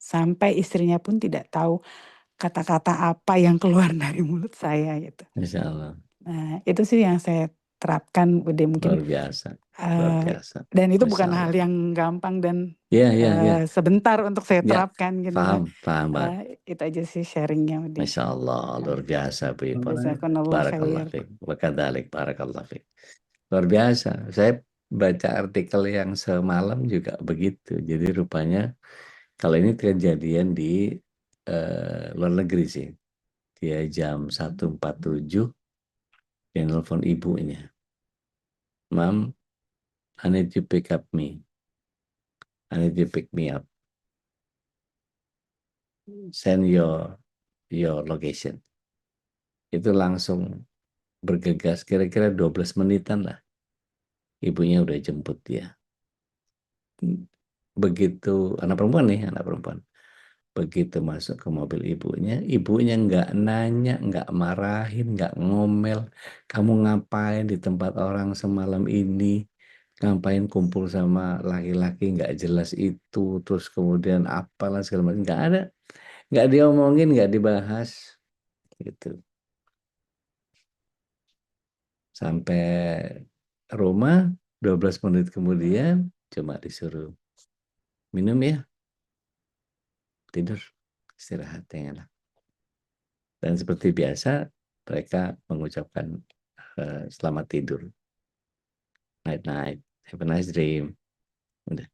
sampai istrinya pun tidak tahu kata-kata apa yang keluar dari mulut saya gitu. Masya Allah. Nah, itu sih yang saya terapkan udah mungkin, Luar biasa, luar biasa. dan itu Masya bukan hal Allah. yang gampang dan, Iya, iya, iya. sebentar untuk saya Ya, terapkan gitu kan. paham banget. Itu aja sih sharing-nya udah. Masya Allah, luar biasa Bu Ipon. Jazakumullah Barakallah khair. fiik. Wakadzalik, barakallah fiik. Luar biasa. Saya baca artikel yang semalam juga begitu. Jadi rupanya kalau ini kejadian di luar negeri sih. Dia jam 1.47 dia nelfon ibunya. Mom, I need you pick up me. I need you pick me up. Send your location. Itu langsung bergegas kira-kira 12 menitan lah. Ibunya udah jemput dia. Begitu anak perempuan. Begitu masuk ke mobil ibunya nggak nanya, nggak marahin, nggak ngomel. Kamu ngapain di tempat orang semalam ini? Ngapain kumpul sama laki-laki nggak jelas itu? Terus kemudian apalah segala macam. Nggak ada. Nggak diomongin, nggak dibahas. Gitu. Sampai rumah 12 menit kemudian cuma disuruh minum ya, tidur, istirahat yang enak. Dan seperti biasa mereka mengucapkan selamat tidur, night night, have a nice dream. Udah.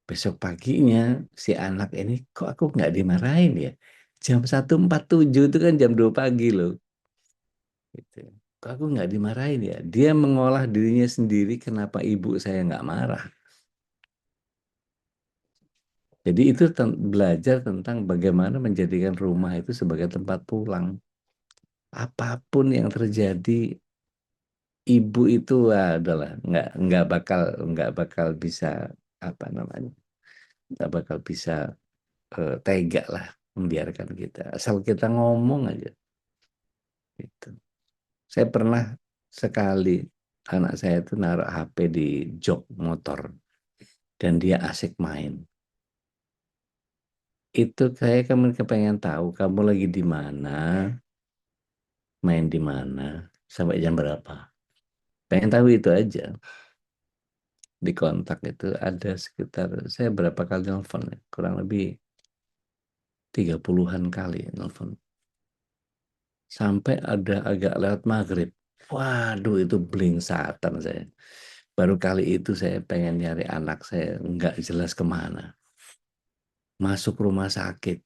Besok paginya si anak ini kok aku nggak dimarahin ya? Jam 1.47 itu kan jam 2 pagi loh. Gitu. Kok aku nggak dimarahin ya? Dia mengolah dirinya sendiri kenapa ibu saya nggak marah. Jadi itu belajar tentang bagaimana menjadikan rumah itu sebagai tempat pulang. Apapun yang terjadi, ibu itu adalah nggak bakal bisa apa namanya, nggak bakal bisa tega lah membiarkan kita. Asal kita ngomong aja. Gitu. Saya pernah sekali anak saya itu naruh HP di jok motor dan dia asik main. Itu saya kepengen tahu kamu lagi di mana, main di mana, sampai jam berapa. Pengen tahu itu aja. Di kontak itu ada sekitar, saya berapa kali nelfon ya? Kurang lebih 30-an kali nelfon. Sampai ada agak lewat maghrib. Waduh, itu bling satan saya. Baru kali itu saya pengen nyari anak saya, nggak jelas kemana. Masuk rumah sakit.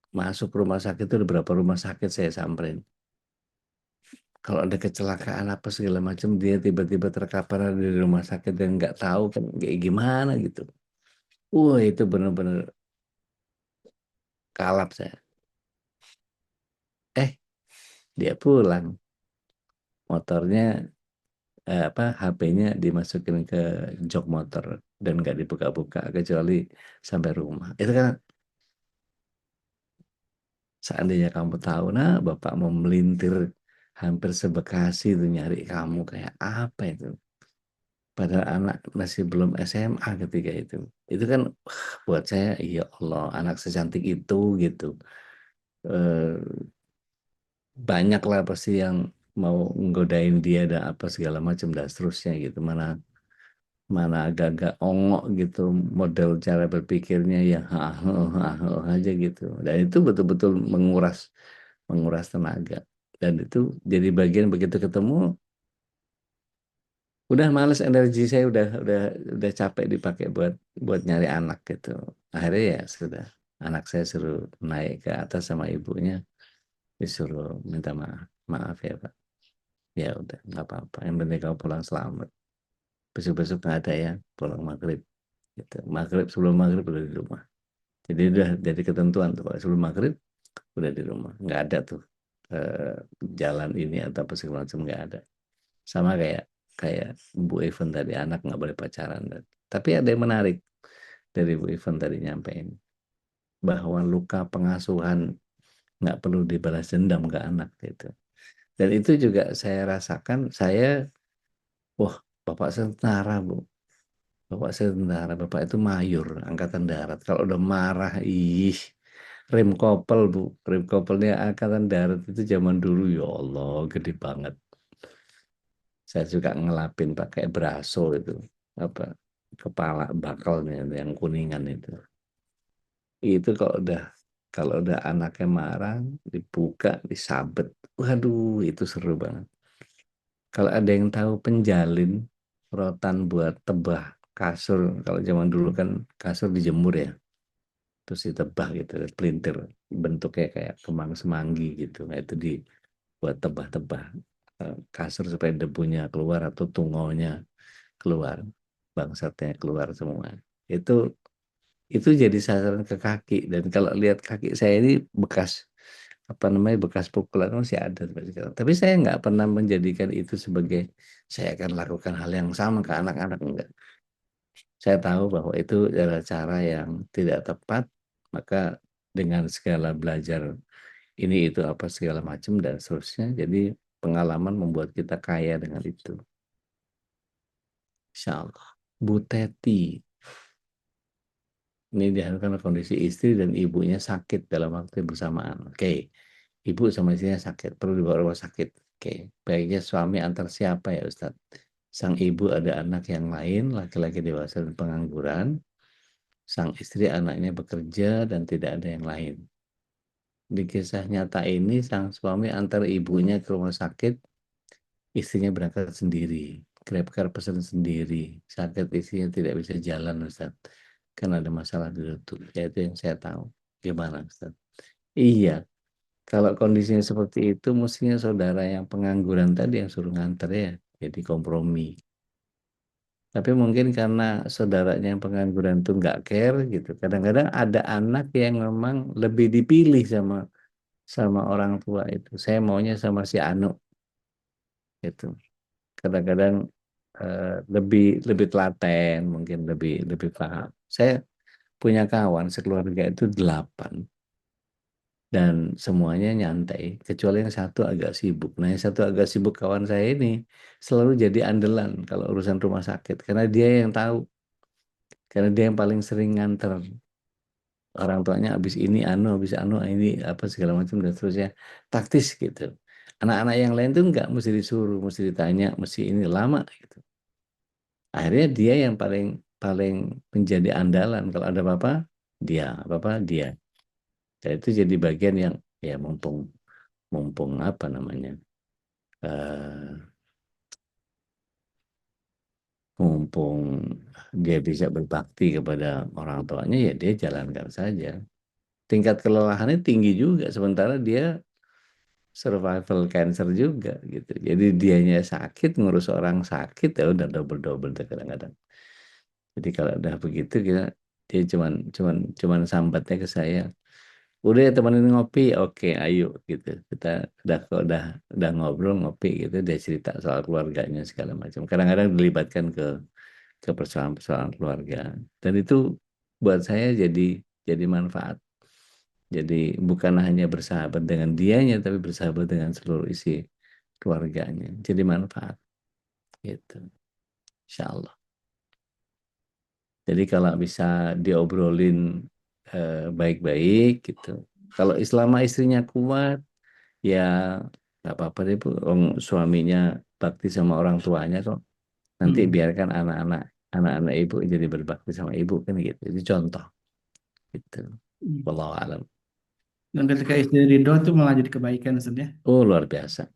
Masuk rumah sakit itu beberapa rumah sakit saya samperin. Kalau ada kecelakaan apa segala macam, dia tiba-tiba terkapar di rumah sakit dan nggak tahu kan kayak gimana gitu. Wah, itu benar-benar kalap saya. Dia pulang. Motornya HP-nya dimasukin ke jok motor dan nggak dibuka-buka kecuali sampai rumah. Itu kan seandainya kamu tahu, nah bapak mau melintir hampir sebekasi itu nyari kamu kayak apa itu. Padahal anak masih belum SMA ketika itu. Itu kan buat saya, ya Allah, anak secantik itu gitu. Eh, Banyak lah pasti yang mau nggodain dia dan apa segala macam dan seterusnya gitu. Mana agak-agak ongok gitu model cara berpikirnya ya aja gitu. Dan itu betul-betul menguras tenaga. Dan itu jadi bagian begitu ketemu udah males, energi saya udah capek dipakai buat nyari anak gitu. Akhirnya ya sudah, anak saya suruh naik ke atas sama ibunya, disuruh minta maaf ya Pak. Ya udah nggak apa-apa, yang penting kamu pulang selamat. Besok-besok nggak ada ya, pulang maghrib gitu. Sebelum maghrib udah di rumah. Jadi udah jadi ketentuan tuh Pak, sebelum maghrib udah di rumah. Nggak ada tuh eh, jalan ini atau apa segala macam, nggak ada. Sama kayak kayak Bu Even tadi, anak nggak boleh pacaran. Tapi ada yang menarik dari Bu Even tadi nyampein bahwa luka pengasuhan nggak perlu dibalas dendam ke anak gitu. Dan itu juga saya rasakan. Wah, bapak saya tentara Bu. Bapak saya tentara, bapak itu mayur angkatan darat. Kalau udah marah, rem kopel Bu, rem kopelnya angkatan darat itu zaman dulu ya Allah gede banget. Saya juga ngelapin pakai braso itu, apa, kepala bakalnya yang kuningan itu. Itu kalau udah anaknya marah, dibuka, disabet. Waduh, itu seru banget. Kalau ada yang tahu penjalin rotan buat tebah kasur, kalau zaman dulu kan kasur dijemur ya, terus ditebah gitu, pelintir, bentuknya kayak kembang semanggi gitu. Nah, itu dibuat tebah-tebah kasur supaya debunya keluar atau tungaunya keluar, bangsatnya keluar semua. Itu itu jadi sasaran ke kaki, dan kalau lihat kaki saya ini bekas apa namanya, bekas pukulan masih ada sampai sekarang. Tapi saya nggak pernah menjadikan itu sebagai saya akan lakukan hal yang sama ke anak-anak, enggak. Saya tahu bahwa itu adalah cara yang tidak tepat, maka dengan segala belajar ini itu apa segala macam dan seterusnya, jadi pengalaman membuat kita kaya dengan itu. Insya Allah. Bu Teti, ini diharapkan kondisi istri dan ibunya sakit dalam waktu yang bersamaan. Oke, ibu sama istrinya sakit, perlu dibawa rumah sakit. Oke, baiknya suami antar siapa ya Ustadz? Sang ibu ada anak yang lain, laki-laki dewasa dan pengangguran. Sang istri anaknya bekerja dan tidak ada yang lain. Di kisah nyata ini, sang suami antar ibunya ke rumah sakit, istrinya berangkat sendiri. GrabCar pesan sendiri. Sakit istrinya tidak bisa jalan Ustaz. Kan ada masalah di lutut. Ya itu yang saya tahu. Gimana Ustaz? Iya, kalau kondisinya seperti itu, mestinya saudara yang pengangguran tadi yang suruh nganter ya. Jadi kompromi. Tapi mungkin karena saudaranya yang pengangguran itu nggak care gitu. Kadang-kadang ada anak yang memang lebih dipilih sama orang tua itu. Saya maunya sama si Anu gitu. Kadang-kadang lebih lebih telaten, mungkin lebih paham. Saya punya kawan sekeluarga itu 8 dan semuanya nyantai, kecuali yang satu agak sibuk. Nah, yang satu agak sibuk kawan saya ini selalu jadi andalan kalau urusan rumah sakit karena dia yang tahu, karena dia yang paling sering nganter orang tuanya habis anu ini apa segala macam dan seterusnya, taktis gitu. Anak-anak yang lain tuh enggak, mesti disuruh, mesti ditanya, mesti ini lama gitu. Akhirnya dia yang paling paling menjadi andalan kalau ada apa-apa dia. Dan itu jadi bagian yang ya mumpung mumpung apa namanya mumpung dia bisa berbakti kepada orang tuanya ya dia jalankan saja. Tingkat kelelahannya tinggi juga sementara dia survival cancer juga gitu. Jadi dianya sakit ngurus orang sakit ya udah double-double deh kadang-kadang. Jadi kalau udah begitu dia cuman sambatnya ke saya. Udah ya temenin ngopi, oke ayo gitu. Kita udah ngobrol ngopi gitu, dia cerita soal keluarganya segala macam. Kadang-kadang dilibatkan ke persoalan-persoalan keluarga. Dan itu buat saya jadi manfaat. Jadi bukan hanya bersahabat dengan dianya, tapi bersahabat dengan seluruh isi keluarganya. Jadi manfaat gitu. Insya Allah. Jadi kalau bisa diobrolin baik-baik gitu. Kalau selama istrinya kuat, ya nggak apa-apa deh Bu. Suaminya bakti sama orang tuanya kok. Nanti biarkan anak-anak ibu jadi berbakti sama ibu kan gitu. Itu contoh gitu. Wallahu alam. Dan ketika istri ridho itu malah jadi kebaikan sebenarnya. Oh luar biasa.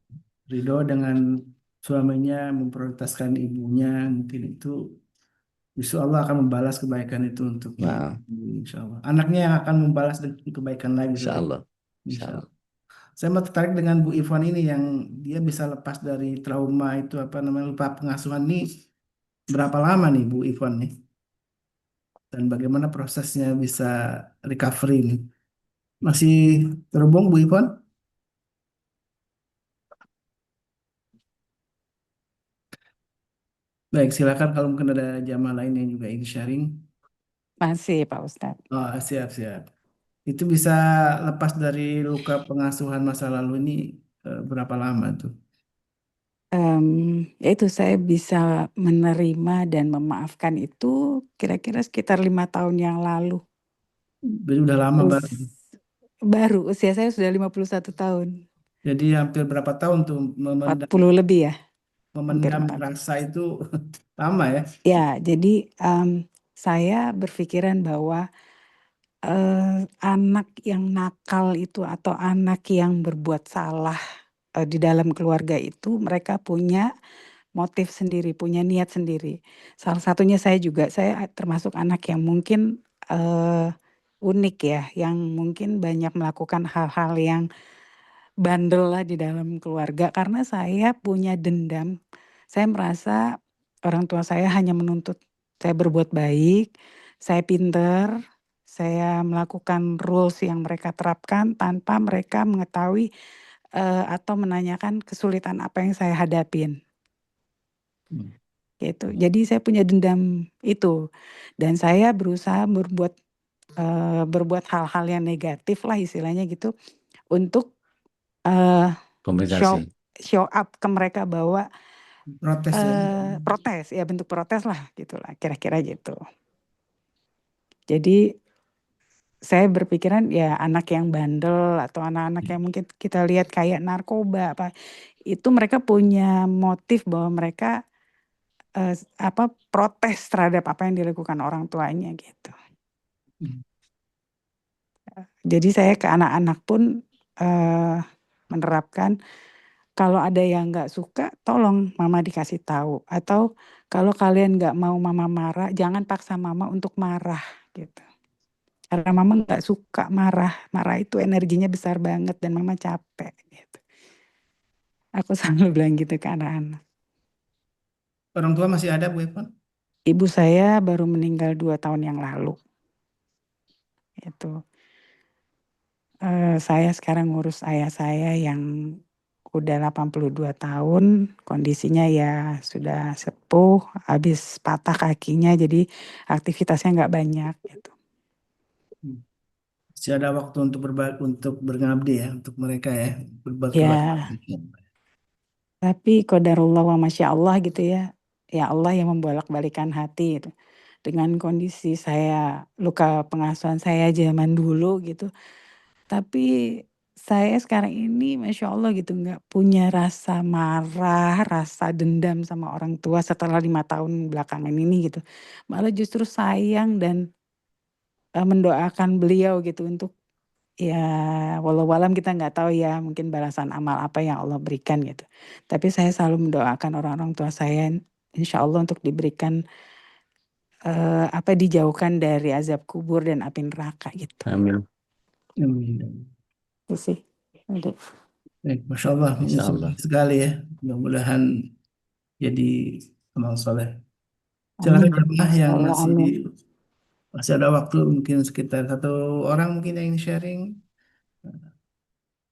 Ridho dengan suaminya memprioritaskan ibunya, mungkin itu insya Allah akan membalas kebaikan itu untuk Nah, insya Allah. Anaknya yang akan membalas kebaikan lagi. insya Allah. Insya Insya Allah. Allah. Saya mau tertarik dengan Bu Ivon ini yang dia bisa lepas dari trauma itu apa namanya lupa pengasuhan ini berapa lama nih Bu Ivon nih? Dan bagaimana prosesnya bisa recovery ini? Masih terhubung Bu Ivon? Baik, silakan kalau mungkin ada jamaah lain yang juga ingin sharing. Masih Pak Ustadz. Oh, siap, siap. Itu bisa lepas dari luka pengasuhan masa lalu ini berapa lama tuh? Itu saya bisa menerima dan memaafkan itu kira-kira sekitar 5 tahun yang lalu. Jadi udah lama banget. Baru usia saya sudah 51 tahun. Jadi hampir berapa tahun tuh 40 lebih ya. memendam rasa itu lama ya? Ya, jadi saya berpikiran bahwa anak yang nakal itu atau anak yang berbuat salah di dalam keluarga itu mereka punya motif sendiri, punya niat sendiri. Salah satunya saya termasuk anak yang mungkin unik ya, yang mungkin banyak melakukan hal-hal yang bandel lah di dalam keluarga karena saya punya dendam. Saya merasa orang tua saya hanya menuntut saya berbuat baik, saya pinter, saya melakukan rules yang mereka terapkan tanpa mereka mengetahui atau menanyakan kesulitan apa yang saya hadapin. Gitu. Jadi saya punya dendam itu dan saya berusaha berbuat hal-hal yang negatif lah istilahnya gitu untuk show up ke mereka bahwa protes ya bentuk protes lah gitulah kira-kira gitu. Jadi saya berpikiran ya anak yang bandel atau anak-anak yang mungkin kita lihat kayak narkoba apa itu mereka punya motif bahwa mereka protes terhadap apa yang dilakukan orang tuanya gitu. Jadi saya ke anak-anak pun menerapkan kalau ada yang nggak suka, tolong mama dikasih tahu. Atau kalau kalian nggak mau mama marah, jangan paksa mama untuk marah gitu. Karena mama nggak suka marah. Marah itu energinya besar banget dan mama capek gitu. Aku selalu bilang gitu ke anak-anak. Orang tua masih ada Bu Ivon? ibu saya baru meninggal 2 tahun yang lalu. Itu. Saya sekarang ngurus ayah saya yang udah 82 tahun, kondisinya ya sudah sepuh, habis patah kakinya, jadi aktivitasnya nggak banyak gitu. Masih ada waktu untuk berngabdi ya, untuk mereka ya, berbuat Ya, kebaikan. tapi qadarullah wa masya Allah gitu ya. Ya Allah yang membolak-balikan hati gitu. Dengan kondisi saya, luka pengasuhan saya zaman dulu gitu. Tapi saya sekarang ini masya Allah gitu nggak punya rasa marah, rasa dendam sama orang tua setelah 5 tahun belakangan ini gitu. Malah justru sayang dan mendoakan beliau gitu untuk ya walau-alam kita nggak tahu ya mungkin balasan amal apa yang Allah berikan gitu. Tapi saya selalu mendoakan orang-orang tua saya insya Allah untuk diberikan dijauhkan dari azab kubur dan api neraka gitu. Amin. Amin. Itu sih. Aduh. Baik, Masya Allah, Insya Allah. sekali ya. Mudah-mudahan jadi amal soleh. Amin. Silakan jemaah yang Allah, amin. masih ada waktu, mungkin sekitar 1 orang mungkin yang ingin sharing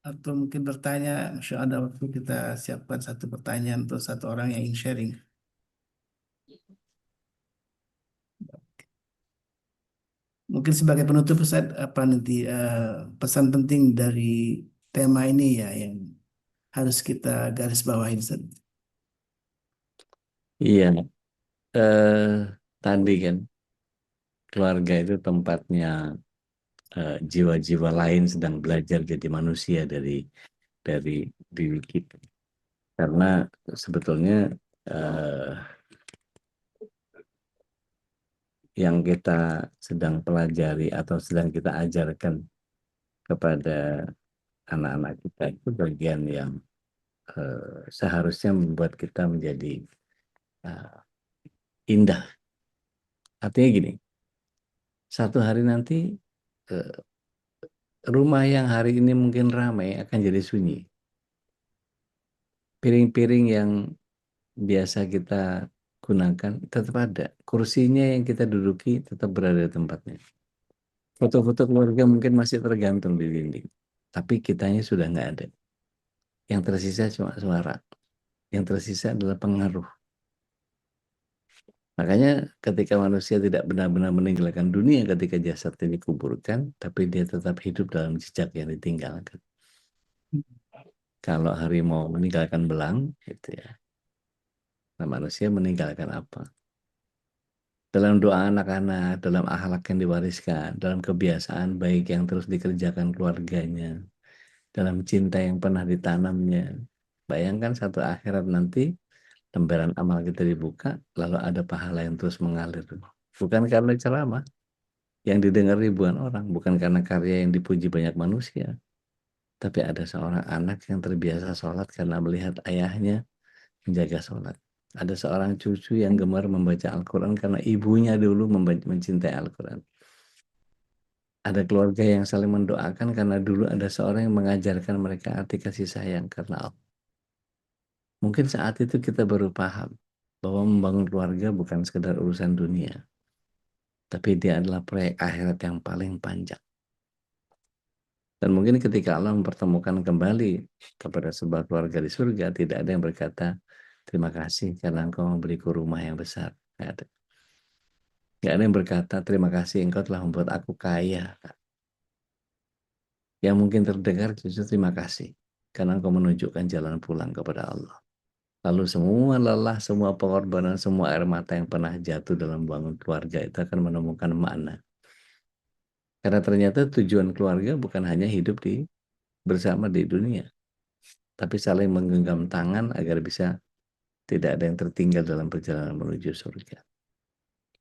atau mungkin bertanya. Masya Allah, ada waktu, kita siapkan 1 pertanyaan untuk 1 orang yang ingin sharing. Mungkin sebagai penutup, Ustaz, apa nanti pesan penting dari tema ini ya yang harus kita garis bawahi, Ustaz? Iya, tadi kan keluarga itu tempatnya jiwa-jiwa lain sedang belajar jadi manusia dari diri kita. Karena sebetulnya yang kita sedang pelajari atau sedang kita ajarkan kepada anak-anak kita itu bagian yang seharusnya membuat kita menjadi indah. Artinya gini, satu hari nanti rumah yang hari ini mungkin ramai akan jadi sunyi. Piring-piring yang biasa kita gunakan tetap ada. Kursinya yang kita duduki tetap berada di tempatnya. Foto-foto keluarga mungkin masih tergantung di dinding. Tapi kitanya sudah nggak ada. Yang tersisa cuma suara. Yang tersisa adalah pengaruh. Makanya ketika manusia tidak benar-benar meninggalkan dunia ketika jasadnya dikuburkan, tapi dia tetap hidup dalam jejak yang ditinggalkan. Kalau harimau meninggalkan belang, gitu ya. Nah, manusia meninggalkan apa? Dalam doa anak-anak, dalam akhlak yang diwariskan, dalam kebiasaan baik yang terus dikerjakan keluarganya, dalam cinta yang pernah ditanamnya. Bayangkan satu akhirat nanti, lembaran amal kita dibuka, lalu ada pahala yang terus mengalir. Bukan karena ceramah yang didengar ribuan orang, bukan karena karya yang dipuji banyak manusia, tapi ada seorang anak yang terbiasa sholat karena melihat ayahnya menjaga sholat. Ada seorang cucu yang gemar membaca Al-Quran karena ibunya dulu mencintai Al-Quran. Ada keluarga yang saling mendoakan karena dulu ada seorang yang mengajarkan mereka arti kasih sayang karena Allah. Mungkin saat itu kita baru paham bahwa membangun keluarga bukan sekedar urusan dunia, tapi dia adalah proyek akhirat yang paling panjang. Dan mungkin ketika Allah mempertemukan kembali kepada sebuah keluarga di surga, tidak ada yang berkata, terima kasih karena engkau memberiku rumah yang besar. Nggak ada. Nggak ada yang berkata, terima kasih engkau telah membuat aku kaya. Yang mungkin terdengar justru terima kasih karena engkau menunjukkan jalan pulang kepada Allah. Lalu semua lelah, semua pengorbanan, semua air mata yang pernah jatuh dalam bangun keluarga itu akan menemukan makna. Karena ternyata tujuan keluarga bukan hanya hidup bersama di dunia, tapi saling menggenggam tangan agar bisa tidak ada yang tertinggal dalam perjalanan menuju surga.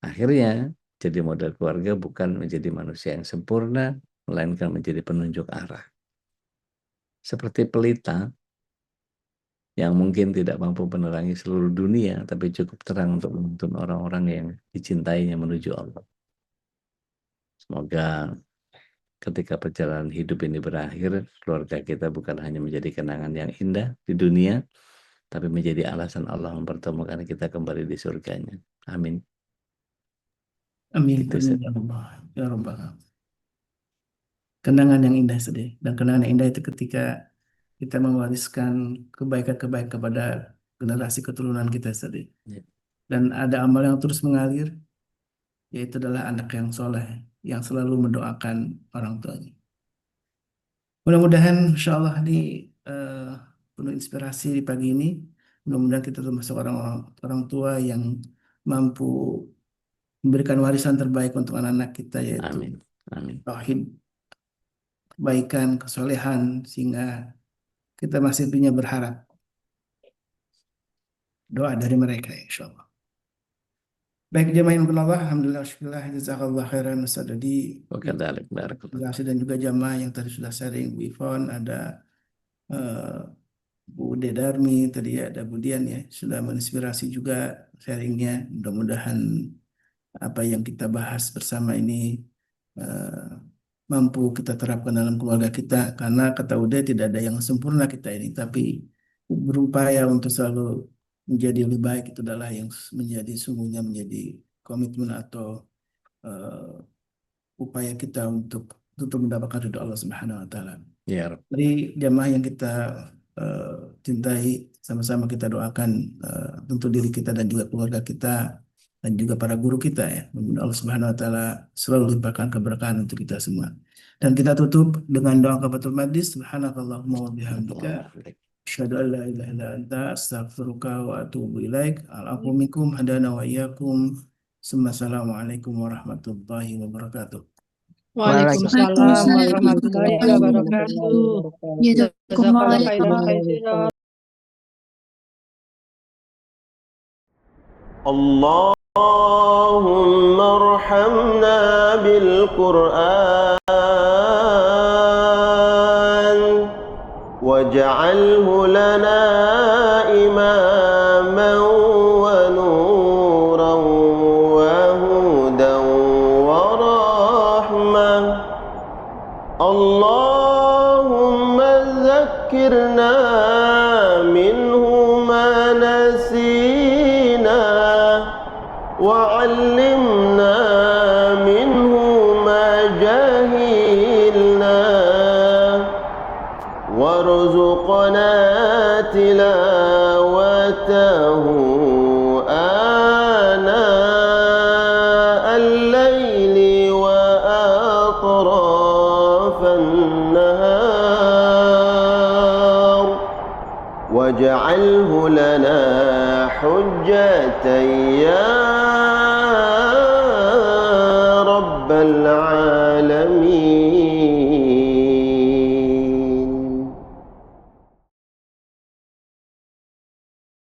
Akhirnya, jadi model keluarga bukan menjadi manusia yang sempurna, melainkan menjadi penunjuk arah. Seperti pelita yang mungkin tidak mampu menerangi seluruh dunia, tapi cukup terang untuk menuntun orang-orang yang dicintainya menuju Allah. Semoga ketika perjalanan hidup ini berakhir, keluarga kita bukan hanya menjadi kenangan yang indah di dunia, tapi menjadi alasan Allah mempertemukan kita kembali di surganya. Amin. Amin. Gitu, Ustaz. Amin ya Allah. Ya Rabbal Alamin. Kenangan yang indah sedih. Dan kenangan yang indah itu ketika kita mewariskan kebaikan-kebaikan kepada generasi keturunan kita sedih. Ya. Dan ada amal yang terus mengalir, yaitu adalah anak yang soleh, yang selalu mendoakan orang tuanya. Mudah-mudahan insya Allah ini penuh inspirasi di pagi ini. Mudah-mudahan kita termasuk orang tua yang mampu memberikan warisan terbaik untuk anak-anak kita, yaitu Amin. Amin. tauhid, kebaikan, kesolehan, sehingga kita masih punya berharap doa dari mereka insya Allah. Baik jemaah yang Allah, alhamdulillah, syukurlah, jazakallah khairan Ustaz Dodi, Wakadzalik, barakallah. dan juga jamaah yang tadi sudah sharing, Bu Ivon, ada Bu Dedarmi, tadi ada Bu Dian ya, sudah menginspirasi juga sharingnya. Mudah-mudahan apa yang kita bahas bersama ini mampu kita terapkan dalam keluarga kita, karena kata Uda tidak ada yang sempurna kita ini, tapi berupaya untuk selalu menjadi lebih baik itu adalah yang menjadi sungguhnya menjadi komitmen atau upaya kita untuk mendapatkan ridho Allah Subhanahu wa taala. Ya Rabb. Dari jamaah yang kita cintai, sama-sama kita doakan untuk diri kita dan juga keluarga kita dan juga para guru kita ya. Semoga Allah Subhanahu wa taala selalu limpahkan keberkahan untuk kita semua. Dan kita tutup dengan doa kafatul majlis. Subhanakallahumma wa bihamdika asyhadu an la ilaha illa anta astaghfiruka wa atubu ilaik. Al-afwu minkum hadana wa iyyakum. Assalamualaikum warahmatullahi wabarakatuh. Waalaikumsalam warahmatullahi wabarakatuh. Jazakallah khairan katsiran. اللهم ارحمنا بالقرآن واجعله لنا إماما ونورا وهدى ورحمة اللهم ذكرنا منه ما نسينا وعلمنا منه ما جهلنا وارزقنا تلاوته آناء الليل وأطراف النهار واجعله لنا حجة يا رب العالمين.